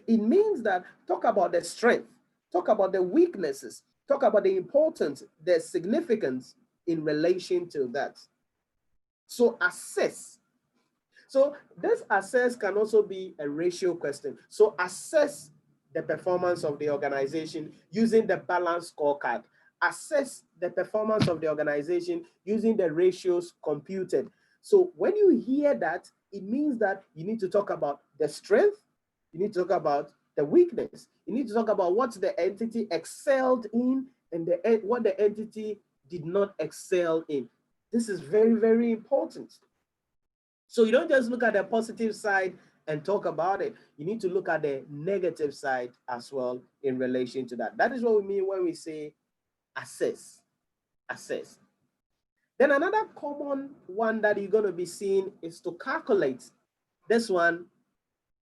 it means that talk about the strength, talk about the weaknesses, talk about the importance, the significance in relation to that. So assess. So this assess can also be a ratio question. So assess the performance of the organization using the balance scorecard. Assess the performance of the organization using the ratios computed. So when you hear that, it means that you need to talk about the strength, you need to talk about the weakness, you need to talk about what the entity excelled in and what the entity did not excel in. This is very, very important. So you don't just look at the positive side and talk about it. You need to look at the negative side as well in relation to that. That is what we mean when we say assess. Assess. Then another common one that you're going to be seeing is to calculate. This one,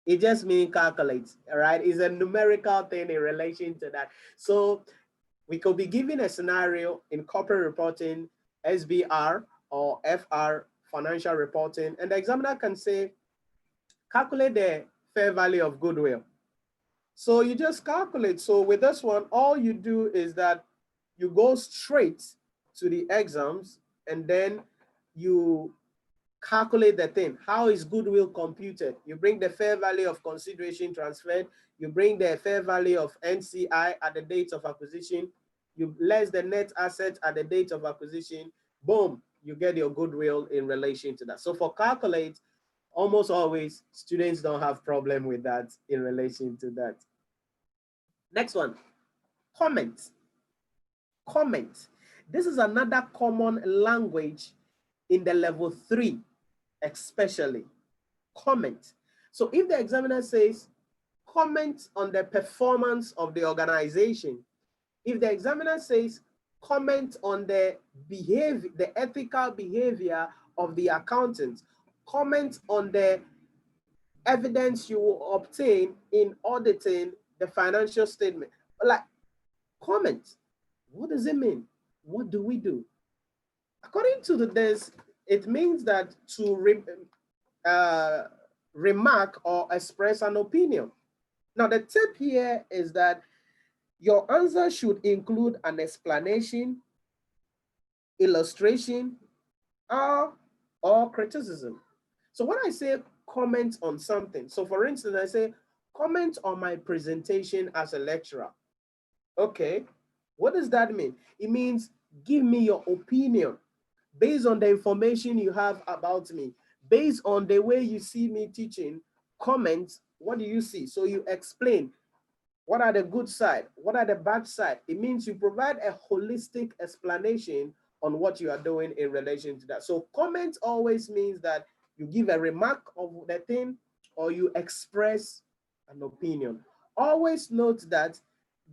it just means calculate, all right? It's a numerical thing in relation to that. So we could be given a scenario in corporate reporting, SBR or FR, financial reporting, and the examiner can say, calculate the fair value of goodwill. So you just calculate. So with this one, all you do is that you go straight to the exams and then you calculate the thing. How is goodwill computed? You bring the fair value of consideration transferred, you bring the fair value of NCI at the date of acquisition, you less the net asset at the date of acquisition, boom, you get your goodwill in relation to that. So for calculate, almost always students don't have problem with that in relation to that. Next one, comment. Comment. This is another common language in the level 3, especially. Comment. So if the examiner says, comment on the performance of the organization, if the examiner says, comment on the behavior, the ethical behavior of the accountant, comment on the evidence you will obtain in auditing the financial statement, like, comment. What does it mean? What do we do? According to this, it means that to remark or express an opinion. Now, the tip here is that your answer should include an explanation, illustration, or criticism. So when I say comment on something, so for instance, I say, comment on my presentation as a lecturer. Okay, what does that mean? It means give me your opinion based on the information you have about me, based on the way you see me teaching. Comment, what do you see? So you explain, what are the good side? What are the bad side? It means you provide a holistic explanation on what you are doing in relation to that. So comment always means that you give a remark of the thing or you express an opinion. Always note that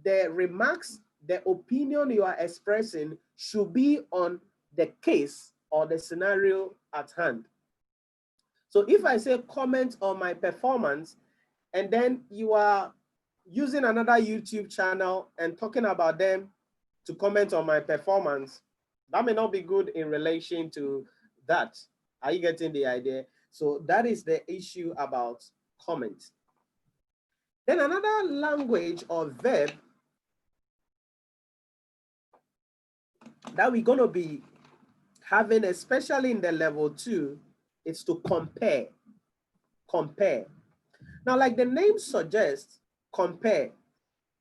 the remarks the opinion you are expressing should be on the case or the scenario at hand. So if I say comment on my performance, and then you are using another YouTube channel and talking about them to comment on my performance, that may not be good in relation to that. Are you getting the idea? So that is the issue about comment. Then another language or verb that we're going to be having, especially in the level 2, is to compare. Compare. Now, like the name suggests, compare.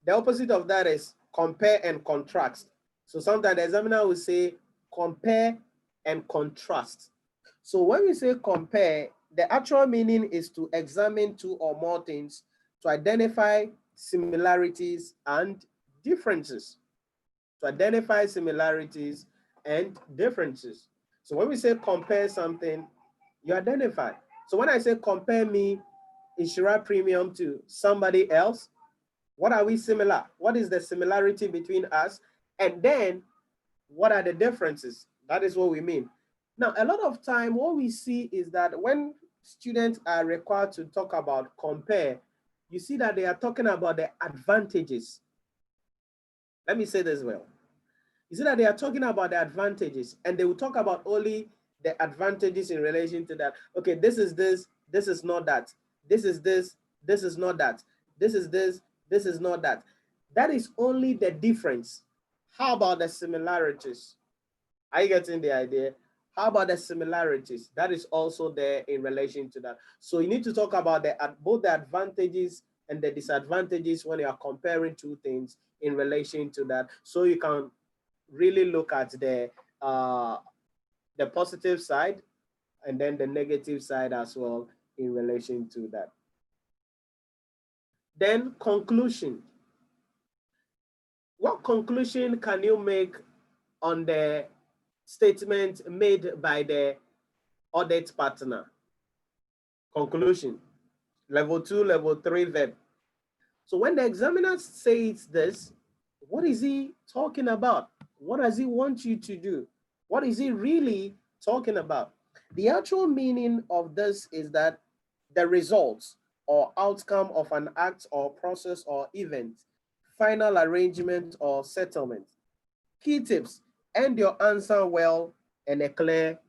The opposite of that is compare and contrast. So sometimes the examiner will say compare and contrast. So when we say compare, the actual meaning is to examine two or more things to identify similarities and differences. To identify similarities and differences. So when we say compare something, you identify. So when I say compare me, Nhyira Premium, to somebody else, what are we similar? What is the similarity between us? And then what are the differences? That is what we mean. Now, a lot of time what we see is that when students are required to talk about compare, you see that they are talking about the advantages. Let me say this well. You see that they are talking about the advantages, and they will talk about only the advantages in relation to that. Okay, this is not that. This is this is not that. This is this is not that. That is only the difference. How about the similarities? Are you getting the idea? How about the similarities? That is also there in relation to that. So you need to talk about both the advantages and the disadvantages when you are comparing two things in relation to that. So you can really look at the positive side and then the negative side as well in relation to that. Then conclusion. What conclusion can you make on the statement made by the audit partner? Conclusion. Level 2, level 3 verb. So when the examiner says this, what is he talking about? What does he want you to do? What is he really talking about? The actual meaning of this is that the results or outcome of an act or process or event, final arrangement or settlement. Key tips: end your answer well and a clear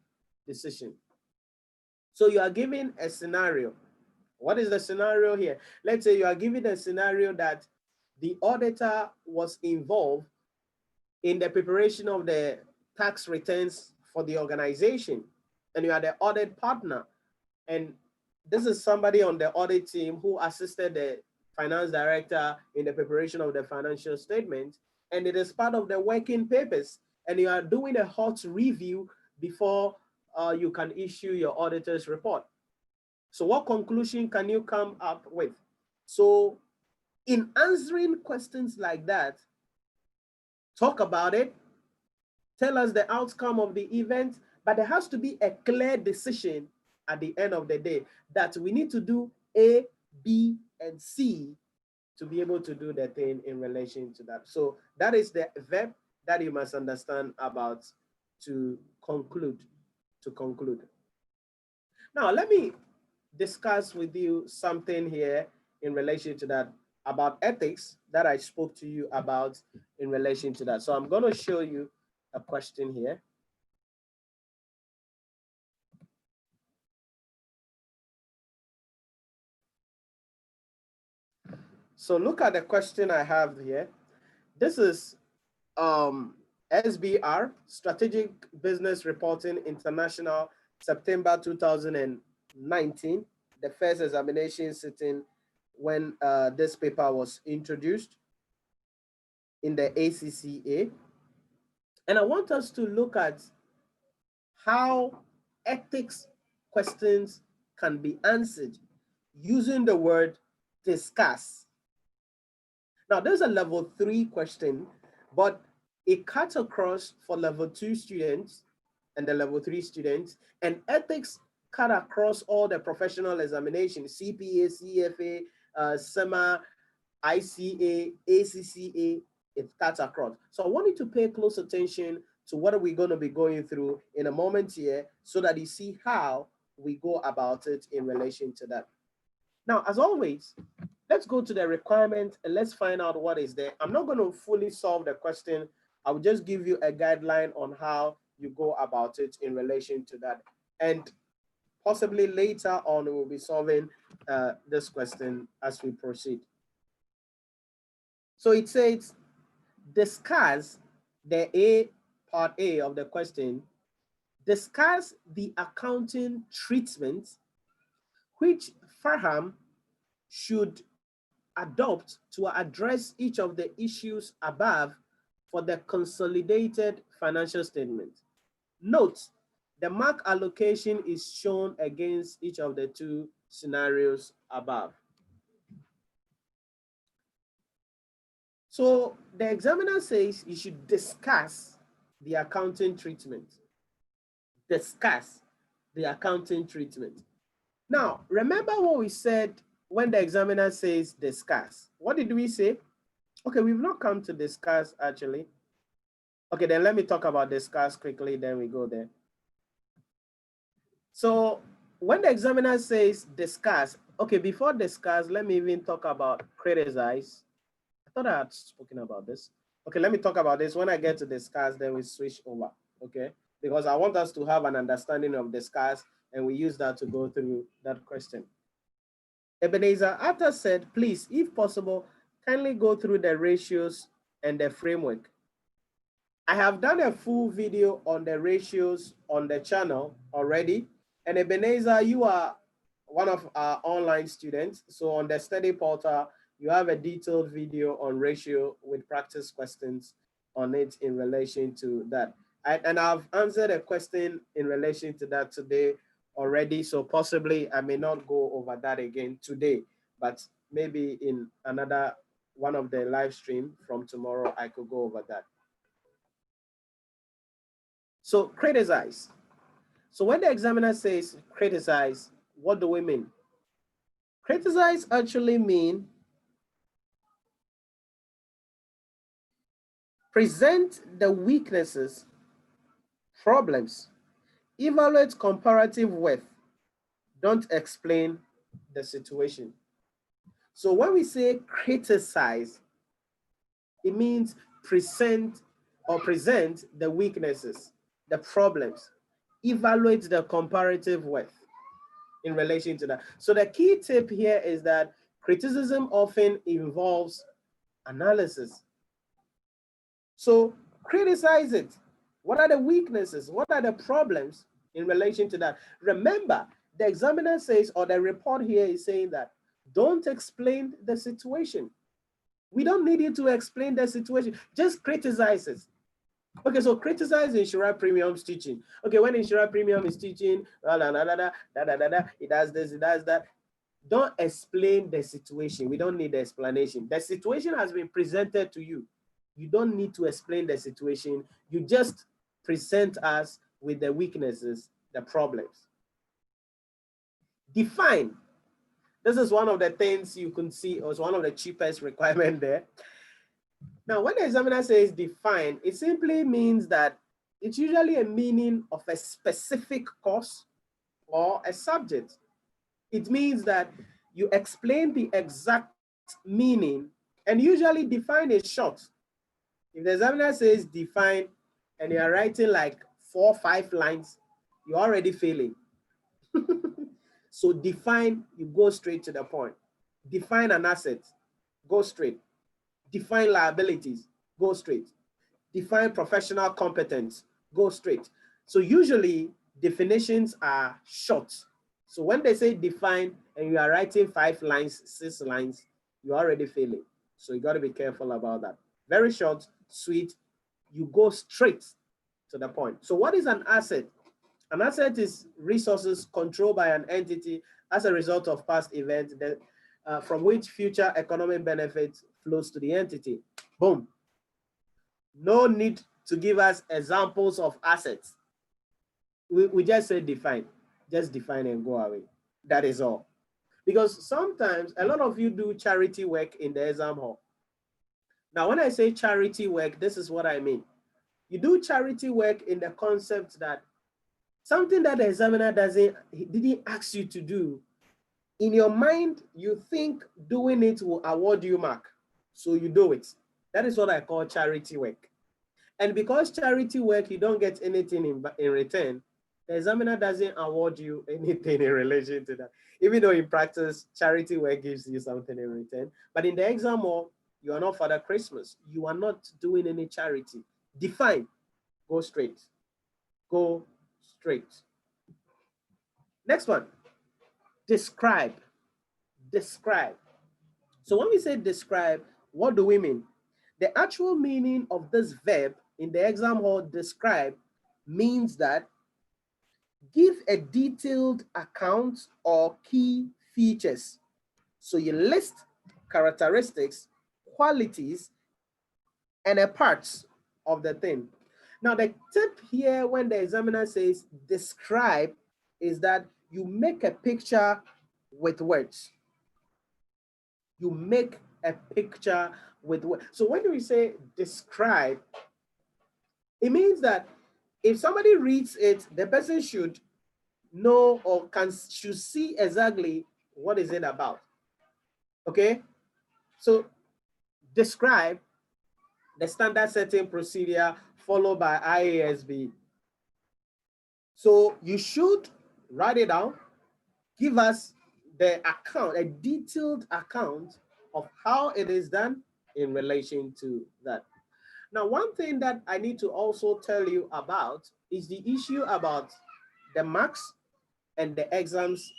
decision. So you are given a scenario. What is the scenario here? Let's say you are given a scenario that the auditor was involved in the preparation of the tax returns for the organization, and you are the audit partner. And this is somebody on the audit team who assisted the finance director in the preparation of the financial statement, and it is part of the working papers, and you are doing a hot review before you can issue your auditor's report. So what conclusion can you come up with? So in answering questions like that, talk about it, tell us the outcome of the event, but there has to be a clear decision at the end of the day that we need to do A, B, and C to be able to do the thing in relation to that. So that is the verb that you must understand about to conclude. To conclude. Now, let me discuss with you something here in relation to that about ethics that I spoke to you about in relation to that. So I'm going to show you a question here. So look at the question I have here. This is SBR, Strategic Business Reporting International, September 2019, the first examination sitting when this paper was introduced in the ACCA. And I want us to look at how ethics questions can be answered using the word discuss. Now, there's a level 3 question, but it cuts across for level 2 students and the level 3 students, and ethics cut across all the professional examinations, CPA, CFA, CIMA, ICA, ACCA, it cuts across. So I want you to pay close attention to what we're going to be going through in a moment here so that you see how we go about it in relation to that. Now, as always, let's go to the requirement and let's find out what is there. I'm not going to fully solve the question. I will just give you a guideline on how you go about it in relation to that. And possibly later on, we will be solving this question as we proceed. So it says, discuss the part A of the question, discuss the accounting treatment which firm should adopt to address each of the issues above for the consolidated financial statement. Note, the mark allocation is shown against each of the two scenarios above. So the examiner says you should discuss the accounting treatment. Discuss the accounting treatment. Now, remember what we said when the examiner says discuss. What did we say? Okay, we've not come to discuss actually. Okay, then let me talk about discuss quickly, then we go there. So when the examiner says discuss, okay, before discuss, let me even talk about criticize. I thought I had spoken about this. Okay, let me talk about this. When I get to discuss, then we switch over, okay? Because I want us to have an understanding of discuss, and we use that to go through that question. Ebenezer, after said, please, if possible, kindly go through the ratios and the framework. I have done a full video on the ratios on the channel already. And Ebenezer, you are one of our online students. So on the study portal, you have a detailed video on ratio with practice questions on it in relation to that. And I've answered a question in relation to that today already. So possibly I may not go over that again today, but maybe in another one of the live stream from tomorrow, I could go over that. So criticize. So when the examiner says criticize, what do we mean? Criticize actually mean present the weaknesses, problems, evaluate comparative worth, don't explain the situation. So when we say criticize, it means present the weaknesses, the problems, evaluate the comparative worth in relation to that. So the key tip here is that criticism often involves analysis. So criticize it. What are the weaknesses? What are the problems in relation to that? Remember, the examiner says, or the report here is saying that don't explain the situation. We don't need you to explain the situation. Just criticize it. Okay, so criticize Nhyira Premium's teaching. Okay, when Nhyira Premium is teaching, it does this, it does that. Don't explain the situation. We don't need the explanation. The situation has been presented to you. You don't need to explain the situation. You just present us with the weaknesses, the problems. Define. This is one of the things you can see, or it's one of the cheapest requirements there. Now, when the examiner says define, it simply means that it's usually a meaning of a specific course or a subject. It means that you explain the exact meaning, and usually define is short. If the examiner says define and you are writing like 4 or 5 lines, you're already failing. So define, you go straight to the point. Define an asset, go straight. Define liabilities, go straight. Define professional competence, go straight. So usually definitions are short. So when they say define and you are writing 5 lines, 6 lines, you're already failing. So you got to be careful about that. Very short, sweet, you go straight to the point. So what is an asset? An asset is resources controlled by an entity as a result of past events that, from which future economic benefit flows to the entity. Boom. No need to give us examples of assets. We just say define. Just define and go away. That is all. Because sometimes a lot of you do charity work in the exam hall. Now, when I say charity work, this is what I mean. You do charity work in the concept that something that the examiner didn't ask you to do, in your mind, you think doing it will award you mark. So you do it. That is what I call charity work. And because charity work, you don't get anything in return, the examiner doesn't award you anything in relation to that. Even though in practice, charity work gives you something in return. But in the exam hall, you are not Father Christmas. You are not doing any charity. Define. Go straight. Go straight. Next one. Describe. Describe. So when we say describe, what do we mean? The actual meaning of this verb in the exam hall, describe, means that give a detailed account or key features. So you list characteristics, qualities, and a parts of the thing. Now the tip here when the examiner says describe is that you make a picture with words. You make a picture with words. So when we say describe, it means that if somebody reads it, the person should know or should see exactly what is it about. Okay, so describe the standard setting procedure followed by IASB. So you should write it down, give us the account, a detailed account of how it is done in relation to that. Now, one thing that I need to also tell you about is the issue about the marks and the exams.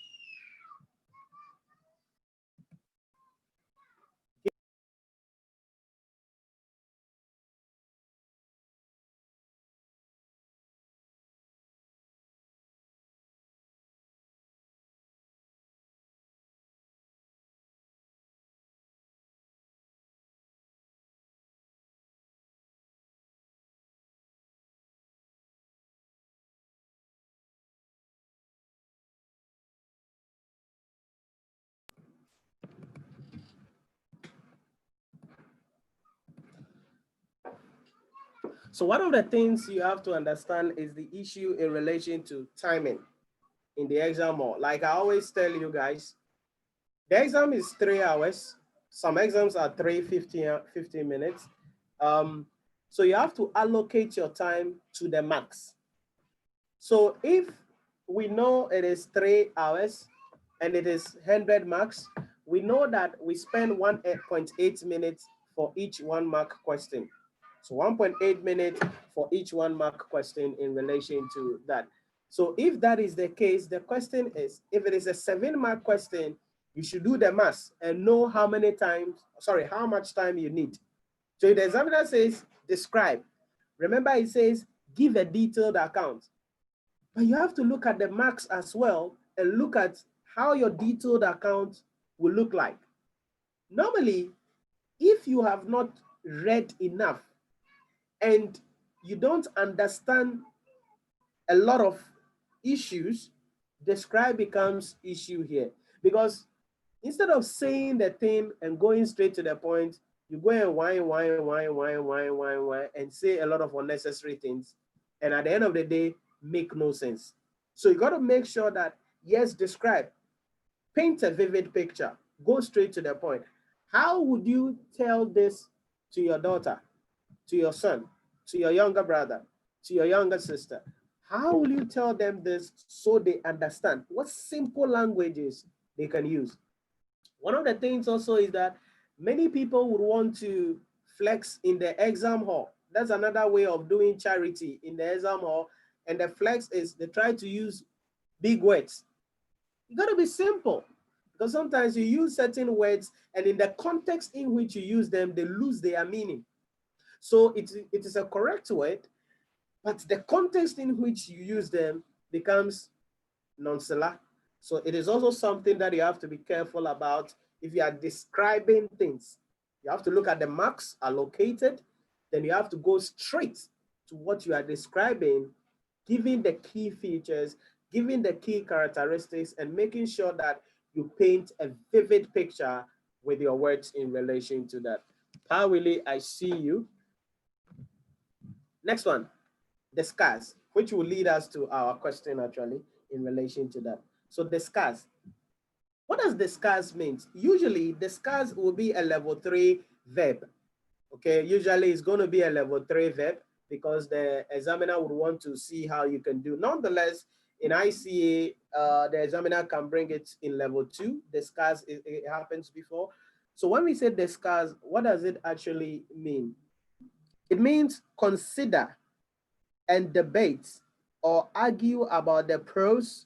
So one of the things you have to understand is the issue in relation to timing in the exam hall. Like I always tell you guys, the exam is 3 hours. Some exams are 15 minutes. So you have to allocate your time to the max. So if we know it is 3 hours and it is 100 marks, we know that we spend 1.8 minutes for each 1 mark question. So 1.8 minutes for each 1 mark question in relation to that. So if that is the case, the question is, if it is a 7 mark question, you should do the math and know how much time you need. So if the examiner says describe, remember it says give a detailed account. But you have to look at the marks as well and look at how your detailed account will look like. Normally, if you have not read enough and you don't understand a lot of issues, describe becomes issue here. Because instead of saying the thing and going straight to the point, you go and whine, and say a lot of unnecessary things. And at the end of the day, make no sense. So you got to make sure that, yes, describe, paint a vivid picture, go straight to the point. How would you tell this to your daughter, to your son, to your younger brother, to your younger sister? How will you tell them this so they understand? What simple languages they can use? One of the things also is that many people would want to flex in the exam hall. That's another way of doing charity in the exam hall. And the flex is they try to use big words. You got to be simple, because sometimes you use certain words and in the context in which you use them, they lose their meaning. So it is a correct word, but the context in which you use them becomes nonchalant. So it is also something that you have to be careful about if you are describing things. You have to look at the marks allocated, then you have to go straight to what you are describing, giving the key features, giving the key characteristics, and making sure that you paint a vivid picture with your words in relation to that. Pa Willie, I see you. Next one, discuss, which will lead us to our question actually in relation to that. So discuss. What does discuss mean? Usually discuss will be a level 3 verb. Okay, usually it's going to be a level 3 verb because the examiner would want to see how you can do. Nonetheless, in ICA, the examiner can bring it in level 2. Discuss, it happens before. So when we say discuss, what does it actually mean? It means consider and debate or argue about the pros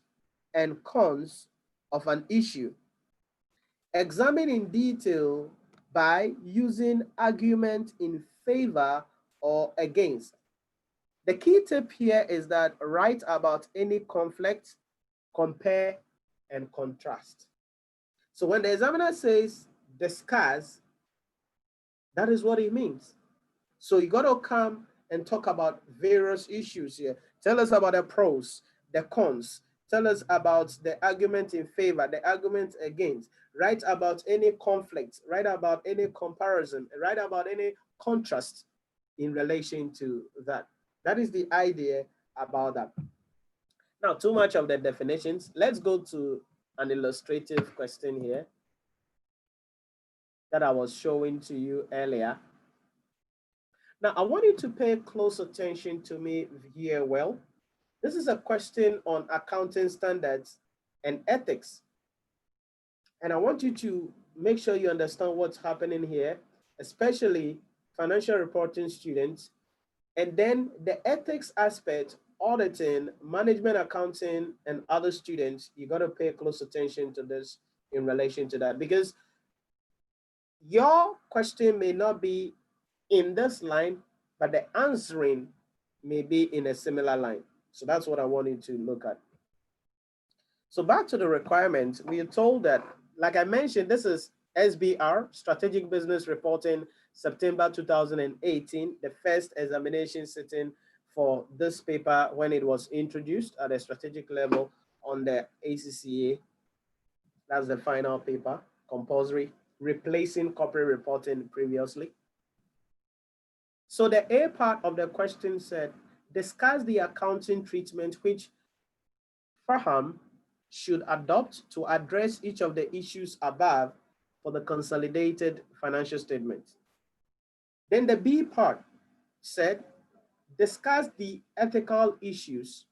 and cons of an issue. Examine in detail by using argument in favor or against. The key tip here is that write about any conflict, compare, and contrast. So when the examiner says discuss, that is what it means. So you got to come and talk about various issues here. Tell us about the pros, the cons. Tell us about the argument in favor, the argument against. Write about any conflict, write about any comparison, write about any contrast in relation to that. That is the idea about that. Now, too much of the definitions. Let's go to an illustrative question here that I was showing to you earlier. Now, I want you to pay close attention to me here. Well, this is a question on accounting standards and ethics. And I want you to make sure you understand what's happening here, especially financial reporting students. And then the ethics aspect, auditing, management accounting, and other students, you got to pay close attention to this in relation to that, because your question may not be in this line, but the answering may be in a similar line. So that's what I wanted to look at. So back to the requirements, we are told that, like I mentioned, this is SBR, Strategic Business Reporting, September 2018, the first examination sitting for this paper when it was introduced at a strategic level on the ACCA. That's the final paper, compulsory, replacing corporate reporting previously. So the A part of the question said, discuss the accounting treatment which Farham should adopt to address each of the issues above for the consolidated financial statement. Then the B part said, discuss the ethical issues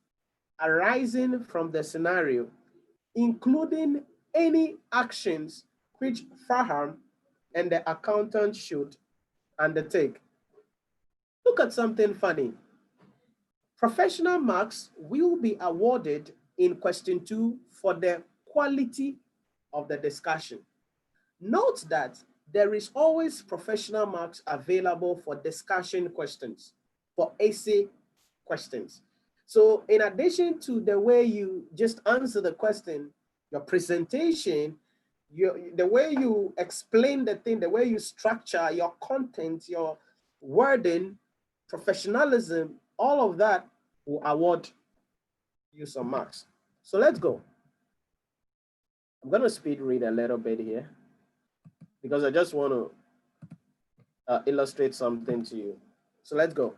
arising from the scenario, including any actions which Farham and the accountant should undertake. Look at something funny. Professional marks will be awarded in question 2 for the quality of the discussion. Note that there is always professional marks available for discussion questions, for ACCA questions. So in addition to the way you just answer the question, your presentation, the way you explain the thing, the way you structure your content, your wording, professionalism, all of that will award you some marks. So let's go. I'm going to speed read a little bit here because I just want to illustrate something to you. So let's go.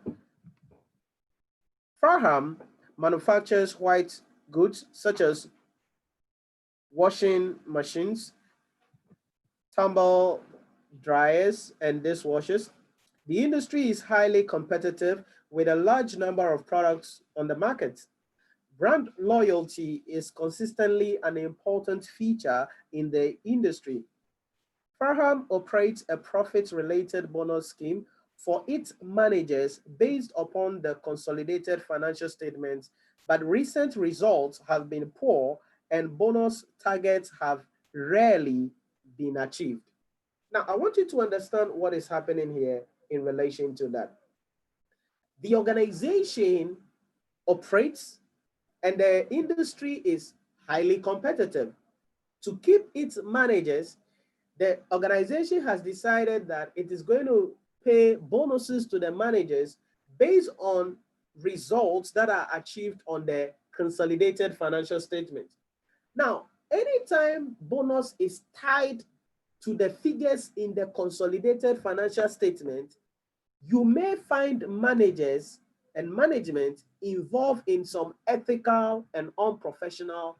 Farham manufactures white goods such as washing machines, tumble dryers, and dishwashers. The industry is highly competitive with a large number of products on the market. Brand loyalty is consistently an important feature in the industry. Farham operates a profit-related bonus scheme for its managers based upon the consolidated financial statements, but recent results have been poor and bonus targets have rarely been achieved. Now, I want you to understand what is happening here in relation to that. The organization operates and the industry is highly competitive. To keep its managers, the organization has decided that it is going to pay bonuses to the managers based on results that are achieved on the consolidated financial statement. Now, anytime bonus is tied to the figures in the consolidated financial statement, you may find managers and management involved in some ethical and unprofessional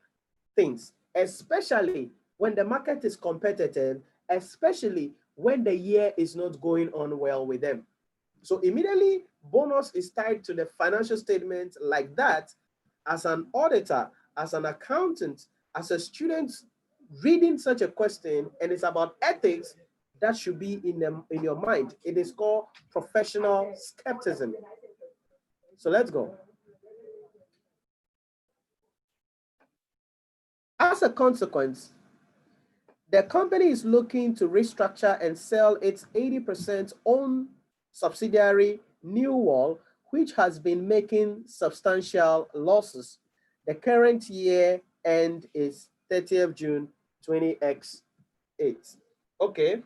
things, especially when the market is competitive, especially when the year is not going on well with them. So immediately, bonus is tied to the financial statement like that. As an auditor, as an accountant, as a student reading such a question, and it's about ethics, that should be in your mind. It is called professional skepticism. So let's go. As a consequence, the company is looking to restructure and sell its 80% owned subsidiary, New Wall, which has been making substantial losses. The current year end is 30th June 20x8. Okay.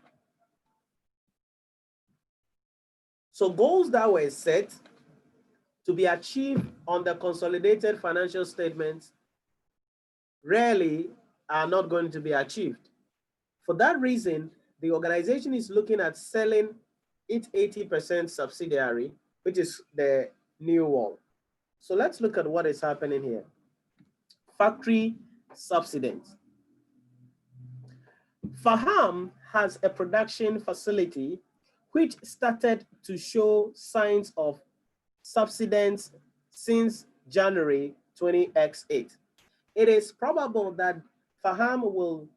So goals that were set to be achieved on the consolidated financial statements rarely are not going to be achieved. For that reason, the organization is looking at selling its 80% subsidiary, which is the New Wall. So let's look at what is happening here. Factory subsidence. Faham has a production facility which started to show signs of subsidence since January 20x8. It is probable that Faham will,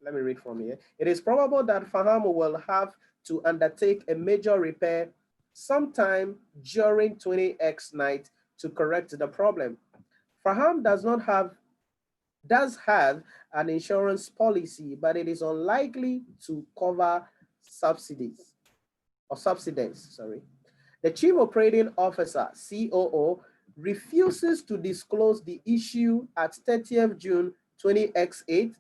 let me read from here. It is probable that Faham will have to undertake a major repair sometime during 20x night to correct the problem. Faham does have an insurance policy, but it is unlikely to cover subsidies or subsidence, sorry. The Chief Operating Officer, COO, refuses to disclose the issue at 30th June 20x8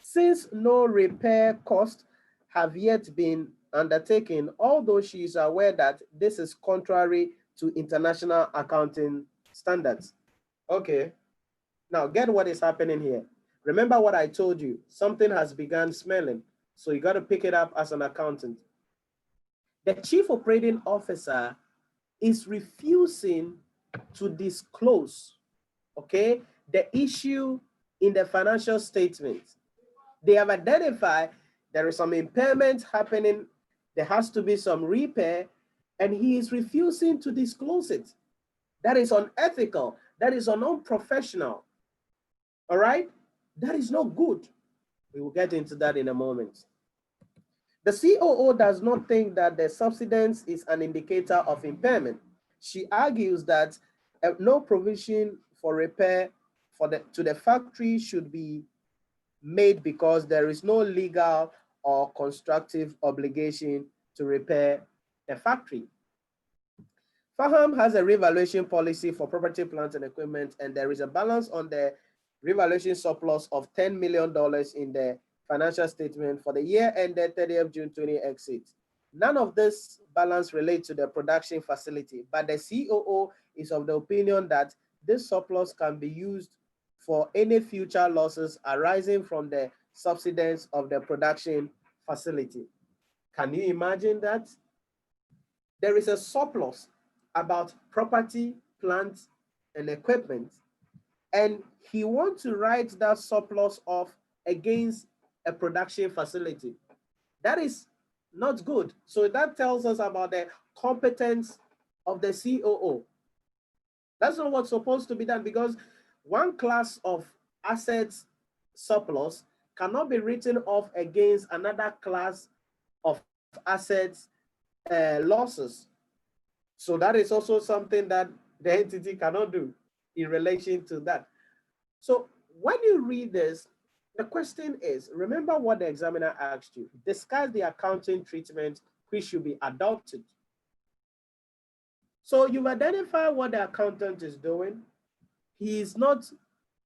since no repair costs have yet been undertaken, although she is aware that this is contrary to international accounting standards. Okay, now get what is happening here. Remember what I told you, something has begun smelling, so you got to pick it up as an accountant. The Chief Operating Officer is refusing to disclose, okay, the issue in the financial statements. They have identified there is some impairment happening, there has to be some repair, and he is refusing to disclose it. That is unethical, that is unprofessional, all right? That is not good. We will get into that in a moment. The COO does not think that the subsidence is an indicator of impairment. She argues that no provision for repair to the factory should be made because there is no legal or constructive obligation to repair the factory. Faham has a revaluation policy for property, plant, and equipment, and there is a balance on the revaluation surplus of $10 million in the financial statement for the year ended 30th June 20x8. None of this balance relates to the production facility, but the COO is of the opinion that this surplus can be used for any future losses arising from the subsidence of the production facility. Can you imagine that? There is a surplus about property, plant, and equipment, and he wants to write that surplus off against a production facility. That is not good. So that tells us about the competence of the COO. That's not what's supposed to be done, because one class of assets surplus cannot be written off against another class of assets losses. So that is also something that the entity cannot do in relation to that. So when you read this, the question is, remember what the examiner asked you. Discuss the accounting treatment which should be adopted. So you've identified what the accountant is doing. He is not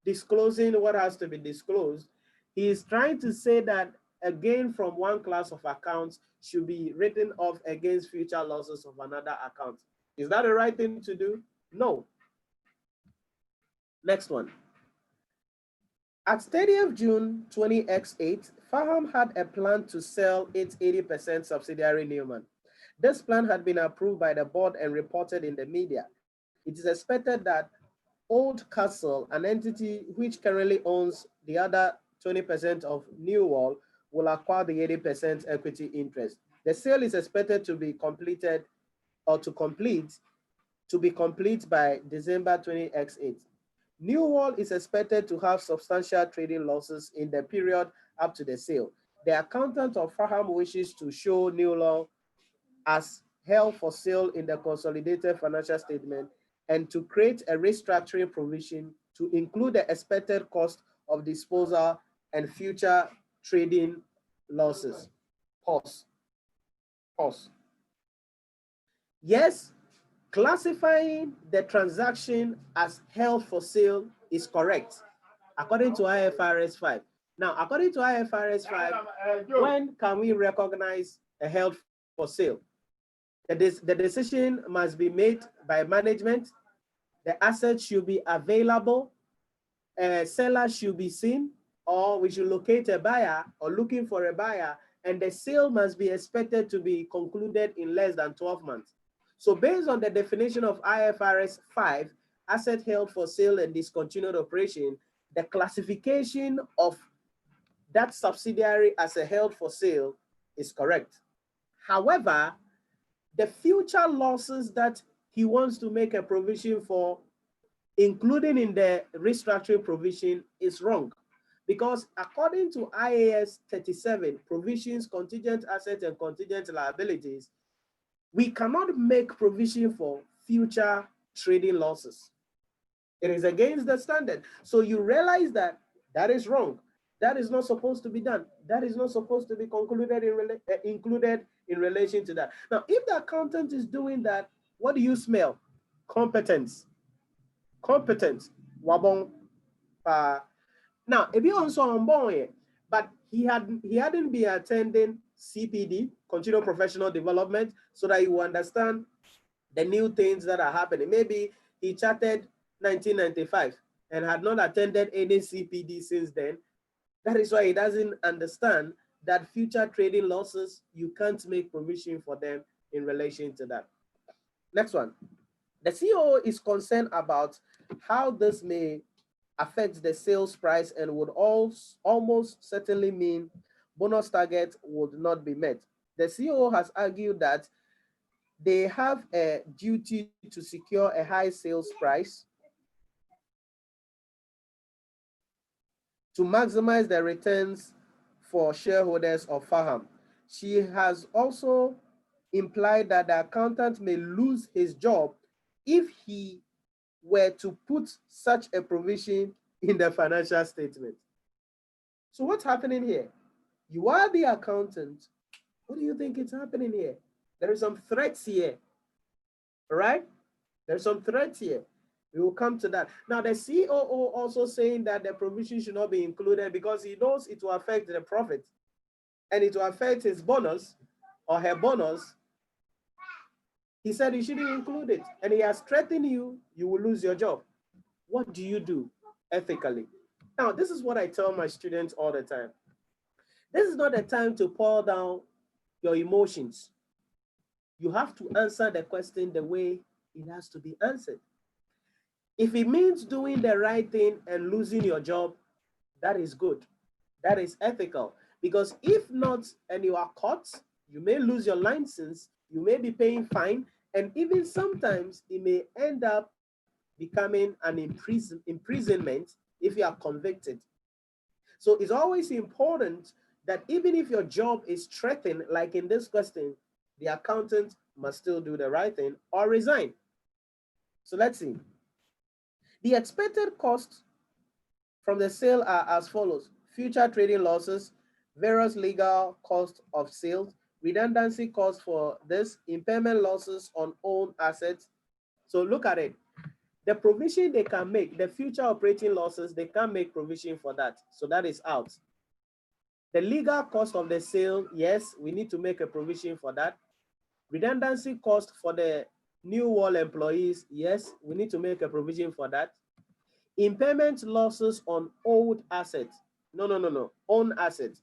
disclosing what has to be disclosed. He is trying to say that a gain from one class of accounts should be written off against future losses of another account. Is that the right thing to do? No. Next one. At 30th June 20X8, Faham had a plan to sell its 80% subsidiary Newman. This plan had been approved by the board and reported in the media. It is expected that Old Castle, an entity which currently owns the other 20% of New Wall, will acquire the 80% equity interest. The sale is expected to be completed or to be complete by December 20X8. New Wall is expected to have substantial trading losses in the period up to the sale. The accountant of Faham wishes to show New Wall as held for sale in the consolidated financial statement and to create a restructuring provision to include the expected cost of disposal and future trading losses. Pause. Pause. Yes, classifying the transaction as held for sale is correct, according to IFRS 5. Now, according to IFRS 5, when can we recognize a held for sale? The decision must be made by management. The assets should be available. A seller should be seen, or we should locate a buyer or looking for a buyer, and the sale must be expected to be concluded in less than 12 months. So based on the definition of IFRS 5, asset held for sale and discontinued operation, the classification of that subsidiary as a held for sale is correct. However, the future losses that he wants to make a provision for, including in the restructuring provision, is wrong. Because according to IAS 37, provisions, contingent assets, and contingent liabilities, we cannot make provision for future trading losses. It is against the standard. So you realize that that is wrong. That is not supposed to be done. That is not supposed to be included in relation to that. Now, if the accountant is doing that, what do you smell? Competence. Competence. Wabong. Now, if you also on board, but he hadn't been attending CPD, continual professional development, so that you understand the new things that are happening. Maybe he charted 1995 and had not attended any CPD since then. That is why he doesn't understand that future trading losses, you can't make provision for them in relation to that. Next one. The COO is concerned about how this may affect the sales price and would almost certainly mean bonus targets would not be met. The COO has argued that they have a duty to secure a high sales price to maximize the returns for shareholders of Faham. She has also implied that the accountant may lose his job if he were to put such a provision in the financial statement. So what's happening here? You are the accountant. What do you think is happening here? There are some threats here, all right? There's some threats here. We will come to that. Now, the COO also saying that the provision should not be included because he knows it will affect the profit and it will affect his bonus or her bonus. He said you shouldn't include it, and he has threatened you, you will lose your job. What do you do ethically? Now, this is what I tell my students all the time. This is not the time to pour down your emotions. You have to answer the question the way it has to be answered. If it means doing the right thing and losing your job, that is good. That is ethical. Because if not, and you are caught, you may lose your license, you may be paying fine, and even sometimes it may end up becoming an imprisonment if you are convicted. So it's always important that even if your job is threatened, like in this question, the accountant must still do the right thing or resign. So let's see. The expected costs from the sale are as follows: future trading losses, various legal costs of sales, redundancy costs for this, impairment losses on owned assets. So look at it. The provision they can make, the future operating losses, they can make provision for that. So that is out. The legal cost of the sale, yes, we need to make a provision for that. Redundancy cost for the new wall employees, yes, we need to make a provision for that. Impairment losses on old assets. No. Own assets.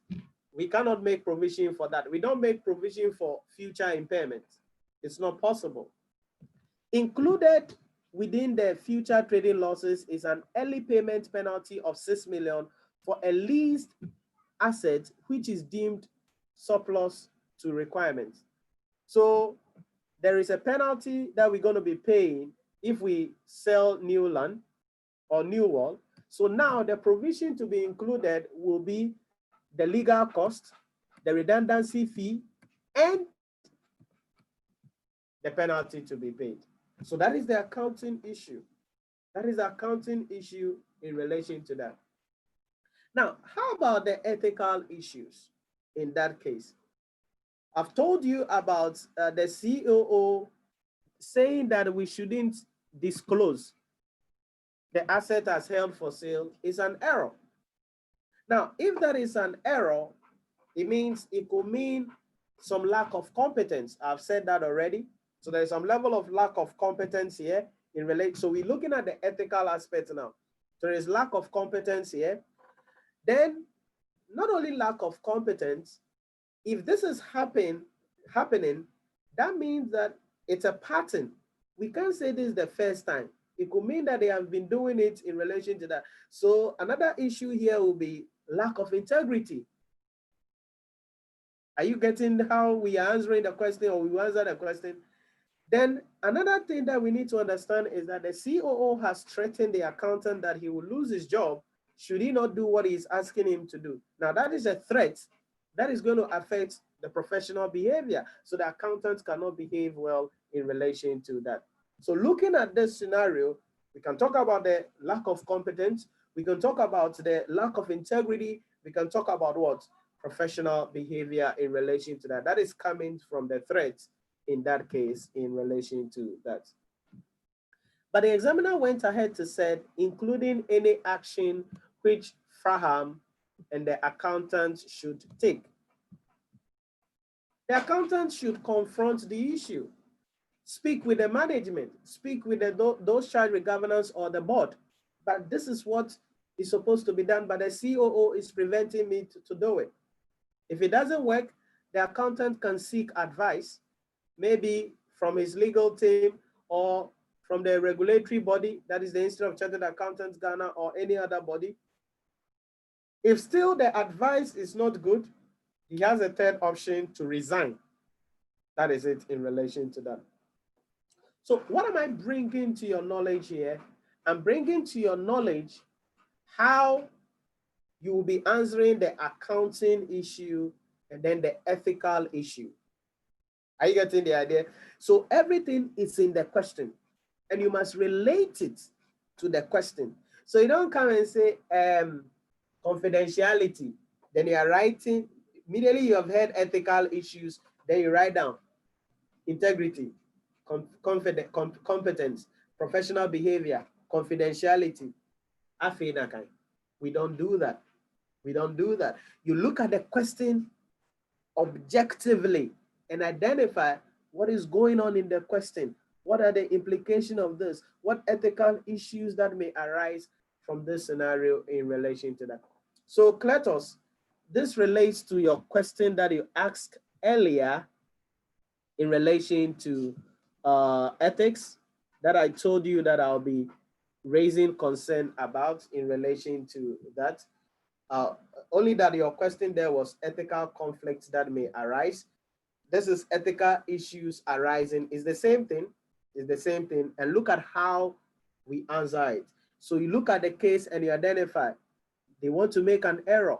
We cannot make provision for that. We don't make provision for future impairments. It's not possible. Included within the future trading losses is an early payment penalty of 6 million for a leased asset which is deemed surplus to requirements. So there is a penalty that we're going to be paying if we sell new land or new wall. So now the provision to be included will be the legal cost, the redundancy fee, and the penalty to be paid. So that is the accounting issue. That is the accounting issue in relation to that. Now, how about the ethical issues in that case? I've told you about the COO saying that we shouldn't disclose the asset as held for sale is an error. Now, if that is an error, it could mean some lack of competence. I've said that already. So there's some level of lack of competence here in relation. So we're looking at the ethical aspect now. There is lack of competence here. Then not only lack of competence, if this is happening, that means that it's a pattern. We can't say this is the first time. It could mean that they have been doing it in relation to that. So another issue here will be lack of integrity. Are you getting how we are answering the question, or we answer the question? Then another thing that we need to understand is that the COO has threatened the accountant that he will lose his job should he not do what he's asking him to do. Now that is a threat that is going to affect the professional behavior. So the accountants cannot behave well in relation to that. So looking at this scenario, we can talk about the lack of competence. We can talk about the lack of integrity. We can talk about what? Professional behavior in relation to that. That is coming from the threats in that case in relation to that. But the examiner went ahead to say, including any action which Fraham and the accountant should take. The accountant should confront the issue, speak with the management, speak with those charged with governance or the board. But this is what is supposed to be done, but the COO is preventing me to do it. If it doesn't work, the accountant can seek advice, maybe from his legal team or from the regulatory body, that is the Institute of Chartered Accountants Ghana, or any other body. If still the advice is not good, he has a third option to resign. That is it in relation to that. So what am I bringing to your knowledge here? I'm bringing to your knowledge how you will be answering the accounting issue and then the ethical issue. Are you getting the idea? So everything is in the question, and you must relate it to the question. So you don't come and say confidentiality, then you are writing, immediately you have heard ethical issues, then you write down integrity, competence, professional behavior, confidentiality. We don't do that. We don't do that. You look at the question objectively and identify what is going on in the question. What are the implications of this? What ethical issues that may arise from this scenario in relation to that? So Cletus, this relates to your question that you asked earlier in relation to ethics, that I told you that I'll be raising concern about in relation to that. Only that your question there was ethical conflicts that may arise. This is ethical issues arising. It's the same thing. It's the same thing. And look at how we answer it. So you look at the case and you identify they want to make an error.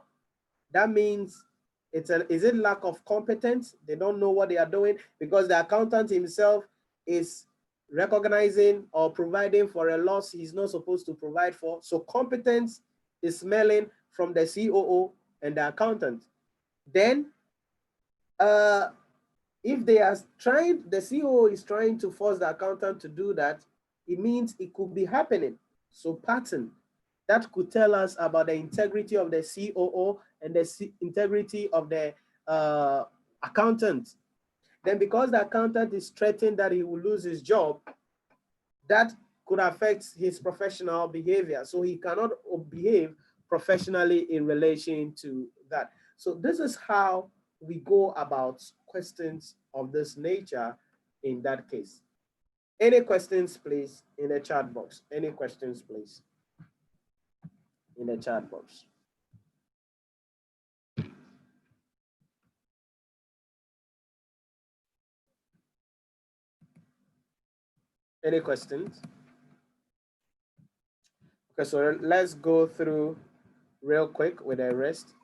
That means is it lack of competence? They don't know what they are doing because the accountant himself is recognizing or providing for a loss he's not supposed to provide for. So competence is smelling from the COO and the accountant. Then if they are trying, the COO is trying to force the accountant to do that, it means it could be happening. So pattern, that could tell us about the integrity of the COO and the integrity of the accountant. Then because the accountant is threatened that he will lose his job, that could affect his professional behavior. So he cannot behave professionally in relation to that. So this is how we go about questions of this nature in that case. Any questions, please, in the chat box? Any questions, please, in the chat box? Any questions? Okay, so let's go through real quick with the rest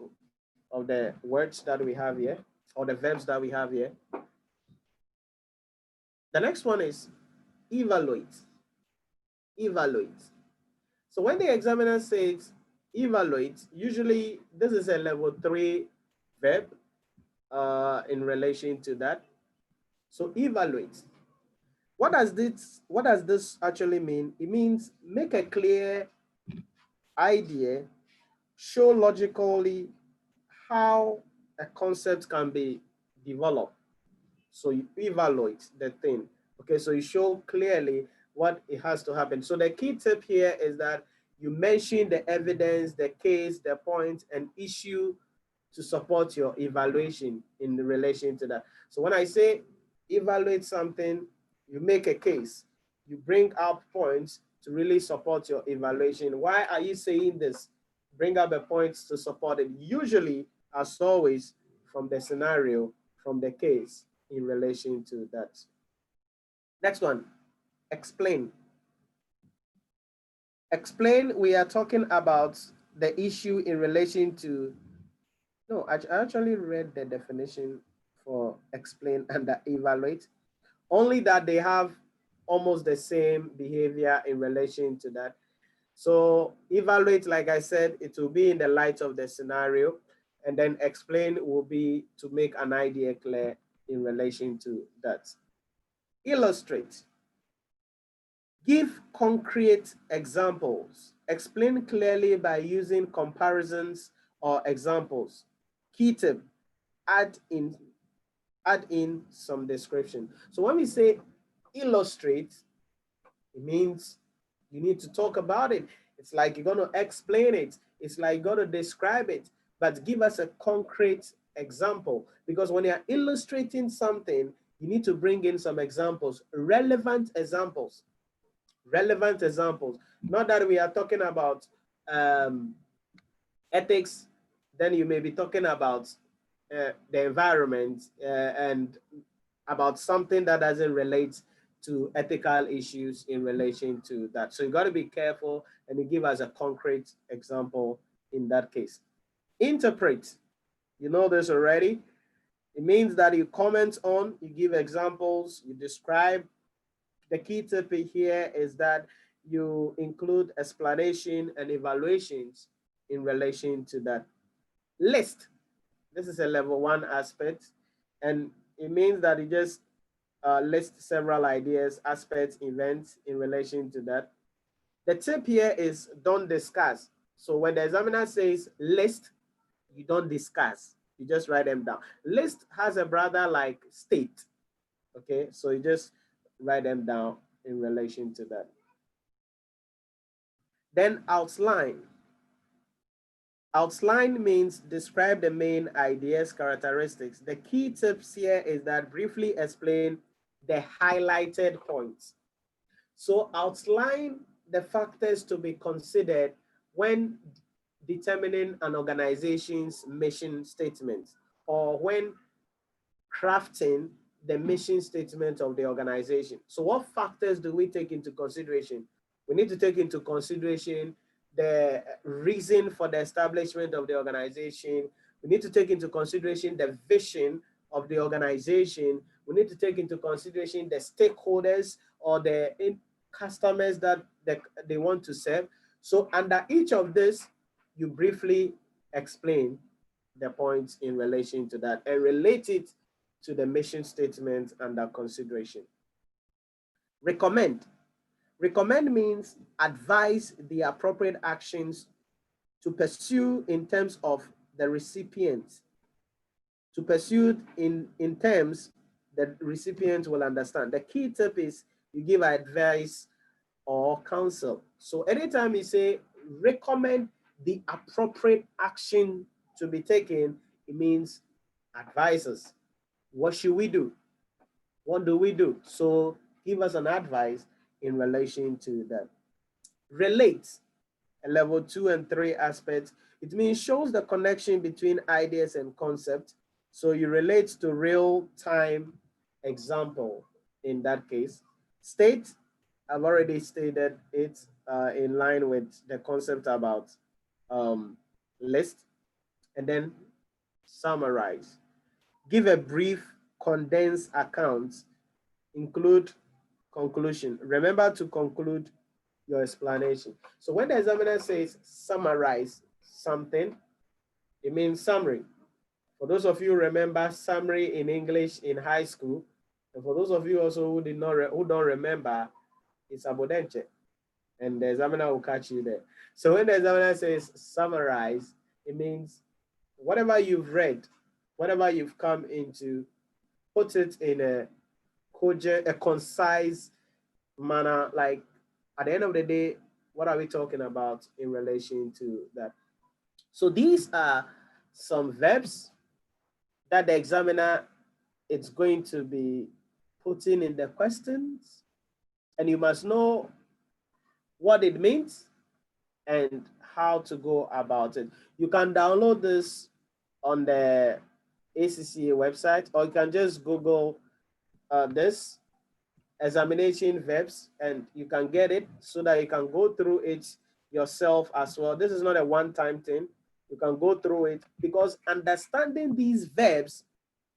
of the words that we have here, or the verbs that we have here. The next one is evaluate. Evaluate. So when the examiner says evaluate, usually this is a level 3 verb in relation to that. So evaluate. What does this actually mean? It means make a clear idea, show logically how a concept can be developed. So you evaluate the thing. Okay, so you show clearly what it has to happen. So the key tip here is that you mention the evidence, the case, the point, and issue to support your evaluation in relation to that. So when I say evaluate something, you make a case, you bring up points to really support your evaluation. Why are you saying this? Bring up the points to support it. Usually, as always, from the scenario, from the case in relation to that. Next one, explain. Explain, we are talking about the issue in relation to, no, I actually read the definition for explain and evaluate, only that they have almost the same behavior in relation to that. So evaluate, like I said, it will be in the light of the scenario, and then explain will be to make an idea clear in relation to that. Illustrate. Give concrete examples. Explain clearly by using comparisons or examples. Key tip, add in some description. So when we say illustrate, it means you need to talk about it. It's like you're going to explain it. It's like you're going to describe it, but give us a concrete example. Because when you're illustrating something, you need to bring in some examples, relevant examples. Relevant examples. Not that we are talking about ethics, then you may be talking about the environment and about something that doesn't relate to ethical issues in relation to that. So you got to be careful and you give us a concrete example in that case. Interpret, you know this already. It means that you comment on, you give examples, you describe. The key tip here is that you include explanation and evaluations in relation to that. List, this is a level 1 aspect, and it means that you just list several ideas, aspects, events in relation to that. The tip here is don't discuss. So when the examiner says list, you don't discuss, you just write them down. List has a brother like state, okay? So you just write them down in relation to that. Then outline. Outline means describe the main ideas, characteristics. The key tips here is that briefly explain the highlighted points. So outline the factors to be considered when determining an organization's mission statement or when crafting the mission statement of the organization. So what factors do we take into consideration? We need to take into consideration the reason for the establishment of the organization. We need to take into consideration the vision of the organization. We need to take into consideration the stakeholders or the customers that they want to serve. So under each of this, you briefly explain the points in relation to that and relate it to the mission statement under consideration. Recommend. Recommend means advise the appropriate actions to pursue in terms of the recipient. To pursue in terms that the recipient will understand. The key tip is you give advice or counsel. So anytime you say recommend the appropriate action to be taken, it means advise us. What should we do? What do we do? So give us an advice in relation to that. Relate, a level 2 and 3 aspects. It means shows the connection between ideas and concepts. So you relate to real-time example in that case. State, I've already stated it in line with the concept about list. And then summarize. Give a brief, condensed account, include conclusion. Remember to conclude your explanation. So when the examiner says summarize something, it means summary. For those of you who remember summary in English in high school, and for those of you also who don't remember, it's abodenche, and the examiner will catch you there. So when the examiner says summarize, it means whatever you've read, whatever you've come into, put it in a cogent, a concise manner. Like at the end of the day, what are we talking about in relation to that? So these are some verbs that the examiner is going to be putting in the questions, and you must know what it means and how to go about it. You can download this on the ACCA website, or you can just Google this examination verbs, and you can get it so that you can go through it yourself as well. This is not a one-time thing. You can go through it because understanding these verbs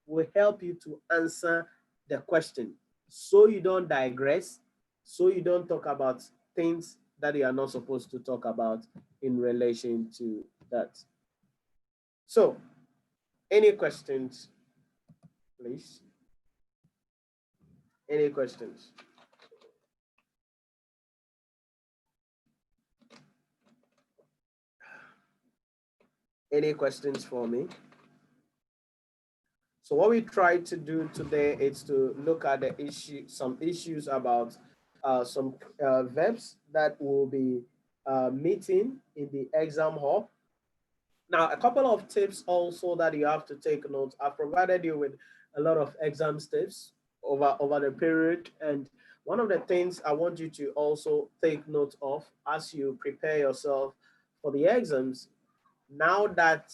will help you to answer the question, so you don't digress, so you don't talk about things that you are not supposed to talk about in relation to that. So, any questions, please? Any questions? Any questions for me? So what we try to do today is to look at the issue, some issues about some verbs that will be meeting in the exam hall. Now, a couple of tips also that you have to take note. I've provided you with a lot of exam tips over the period. And one of the things I want you to also take note of as you prepare yourself for the exams, now that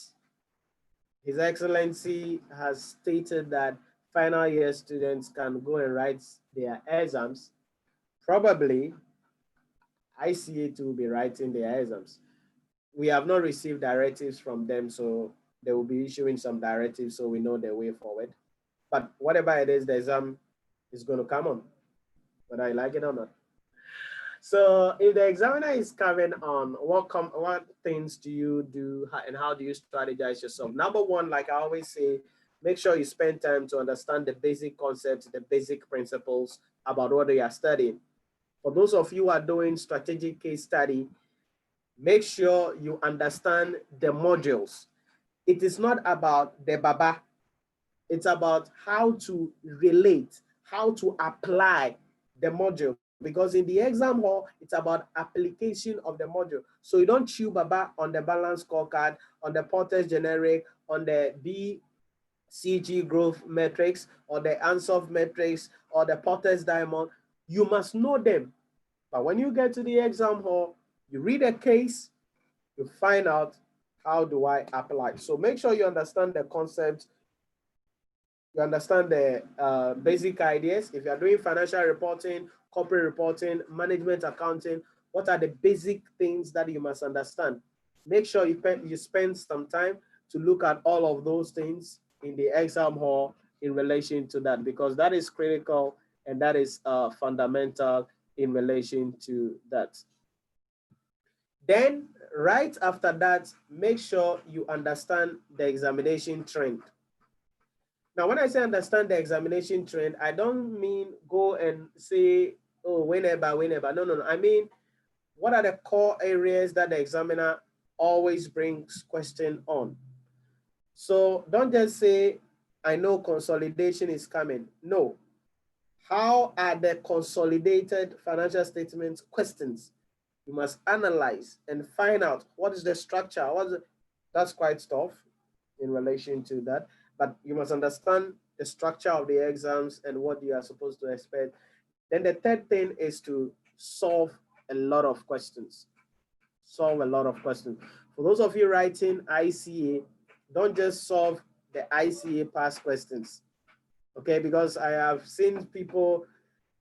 His Excellency has stated that final year students can go and write their exams, probably ICAG will be writing their exams. We have not received directives from them, so they will be issuing some directives so we know the way forward. But whatever it is, the exam is going to come on, whether I like it or not. So if the examiner is coming on, what things do you do and how do you strategize yourself? Number one, like I always say, make sure you spend time to understand the basic concepts, the basic principles about what you are studying. For those of you who are doing strategic case study, make sure you understand the modules. It is not about the baba. It's about how to relate, how to apply the module. Because in the exam hall, it's about application of the module. So you don't chew baba on the balance scorecard, on the Porter's generic, on the BCG growth metrics, or the Ansoff metrics, or the Porter's diamond. You must know them. But when you get to the exam hall, you read a case, you find out how do I apply. So make sure you understand the concept. You understand the basic ideas. If you're doing financial reporting, corporate reporting, management accounting, what are the basic things that you must understand? Make sure you spend some time to look at all of those things in the exam hall in relation to that, because that is critical and that is fundamental in relation to that. Then right after that, make sure you understand the examination trend. Now, when I say understand the examination trend, I don't mean go and say, oh, whenever. No. I mean, what are the core areas that the examiner always brings question on? So don't just say, I know consolidation is coming. No. How are the consolidated financial statements questions? You must analyze and find out what is the structure. That's quite tough in relation to that. But you must understand the structure of the exams and what you are supposed to expect. Then the third thing is to solve a lot of questions. Solve a lot of questions. For those of you writing ICA, don't just solve the ICA past questions. Okay, because I have seen people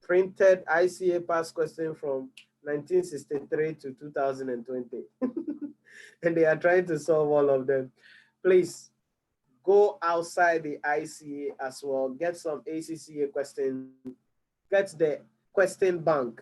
printed ICA past question from 1963 to 2020. And they are trying to solve all of them. Please go outside the ICA as well. Get some ACCA questions. Get the question bank.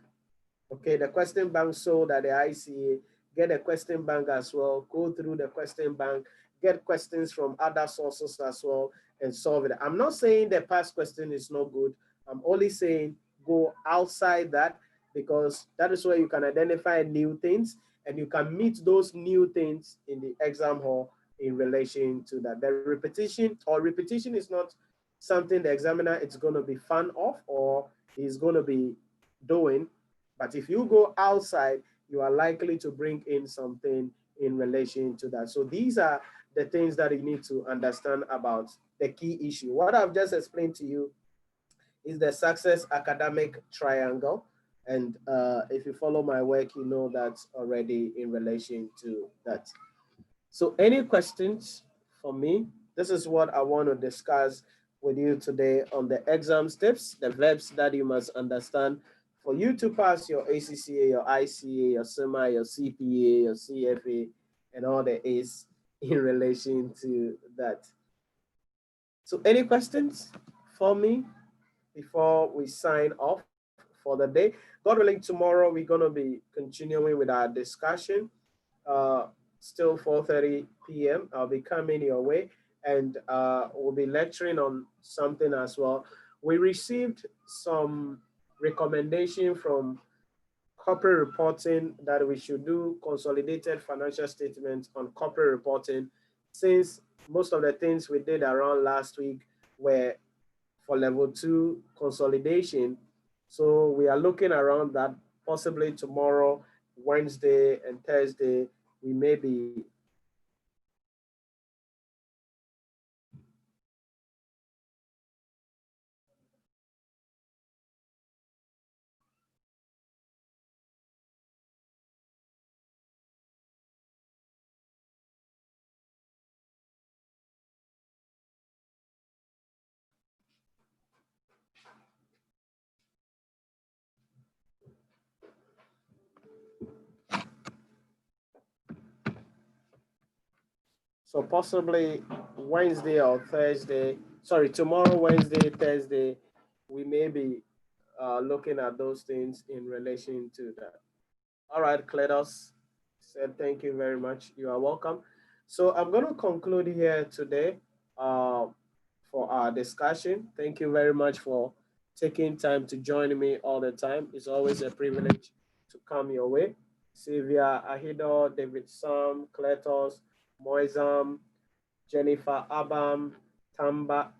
Okay, the question bank sold at the ICA. Get a question bank as well. Go through the question bank. Get questions from other sources as well and solve it. I'm not saying the past question is not good. I'm only saying go outside that, because that is where you can identify new things and you can meet those new things in the exam hall in relation to that. The repetition is not something the examiner is going to be fan of or is going to be doing. But if you go outside, you are likely to bring in something in relation to that. So these are the things that you need to understand about the key issue. What I've just explained to you is the success academic triangle. And if you follow my work, you know that's already in relation to that. So any questions for me? This is what I want to discuss with you today on the exam tips, the verbs that you must understand for you to pass your ACCA, your ICA, your CIMA, your CPA, your CFA, and all the A's in relation to that. So any questions for me before we sign off for the day? God willing, tomorrow we're going to be continuing with our discussion. Still 4:30 p.m. I'll be coming your way, and we'll be lecturing on something as well. We received some recommendation from corporate reporting that we should do consolidated financial statements on corporate reporting, since most of the things we did around last week were for level 2 consolidation. So we are looking around that. Possibly tomorrow, Wednesday and Thursday, we may be so possibly Wednesday or Thursday, sorry, tomorrow, Wednesday, Thursday, we may be looking at those things in relation to that. All right, Kledos said thank you very much. You are welcome. So I'm going to conclude here today for our discussion. Thank you very much for taking time to join me all the time. It's always a privilege to come your way. Sylvia Ahido, David Sam, Kletos, Moizam, Jennifer Abam, Tamba,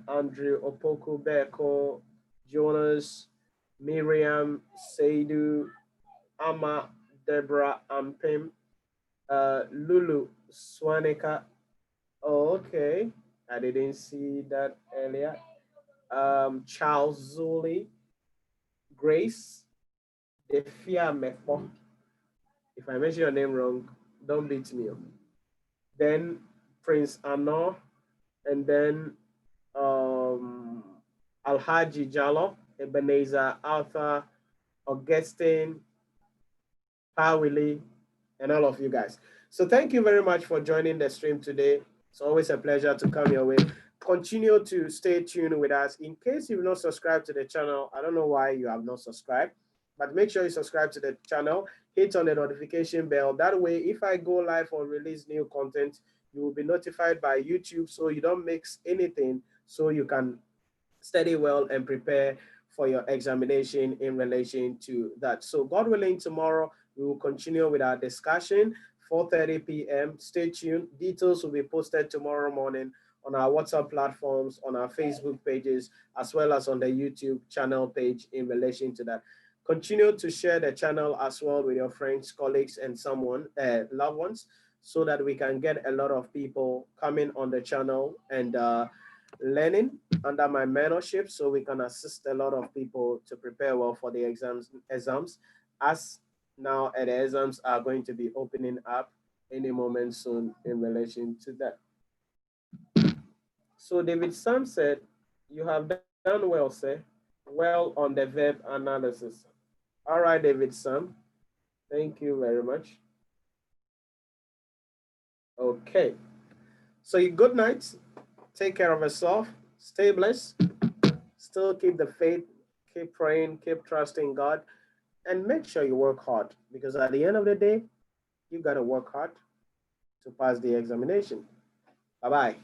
Andrew Opoku Beko, Jonas, Miriam, Seidu, Ama, Deborah Ampim, Lulu Swanika. Oh, okay. I didn't see that earlier. Charles Zuli, Grace, Defia Mekpo. If I mention your name wrong, don't beat me up. Then Prince Anor, and then Alhaji Jallo, Ebenezer, Arthur, Augustine, Pawili, and all of you guys. So thank you very much for joining the stream today. It's always a pleasure to come your way. Continue to stay tuned with us. In case you've not subscribed to the channel, I don't know why you have not subscribed, but make sure you subscribe to the channel, hit on the notification bell. That way, if I go live or release new content, you will be notified by YouTube so you don't mix anything, so you can study well and prepare for your examination in relation to that. So God willing, tomorrow we will continue with our discussion, 4:30 p.m. Stay tuned. Details will be posted tomorrow morning on our WhatsApp platforms, on our Facebook pages, as well as on the YouTube channel page in relation to that. Continue to share the channel as well with your friends, colleagues, and someone, loved ones, so that we can get a lot of people coming on the channel and learning under my mentorship, so we can assist a lot of people to prepare well for the exams as now the exams are going to be opening up any moment soon in relation to that. So David Sam said, you have done well, sir. Well on the verb analysis. All right, David Sam. Thank you very much. Okay. So good night. Take care of yourself. Stay blessed. Still keep the faith. Keep praying. Keep trusting God. And make sure you work hard, because at the end of the day, you got to work hard to pass the examination. Bye-bye.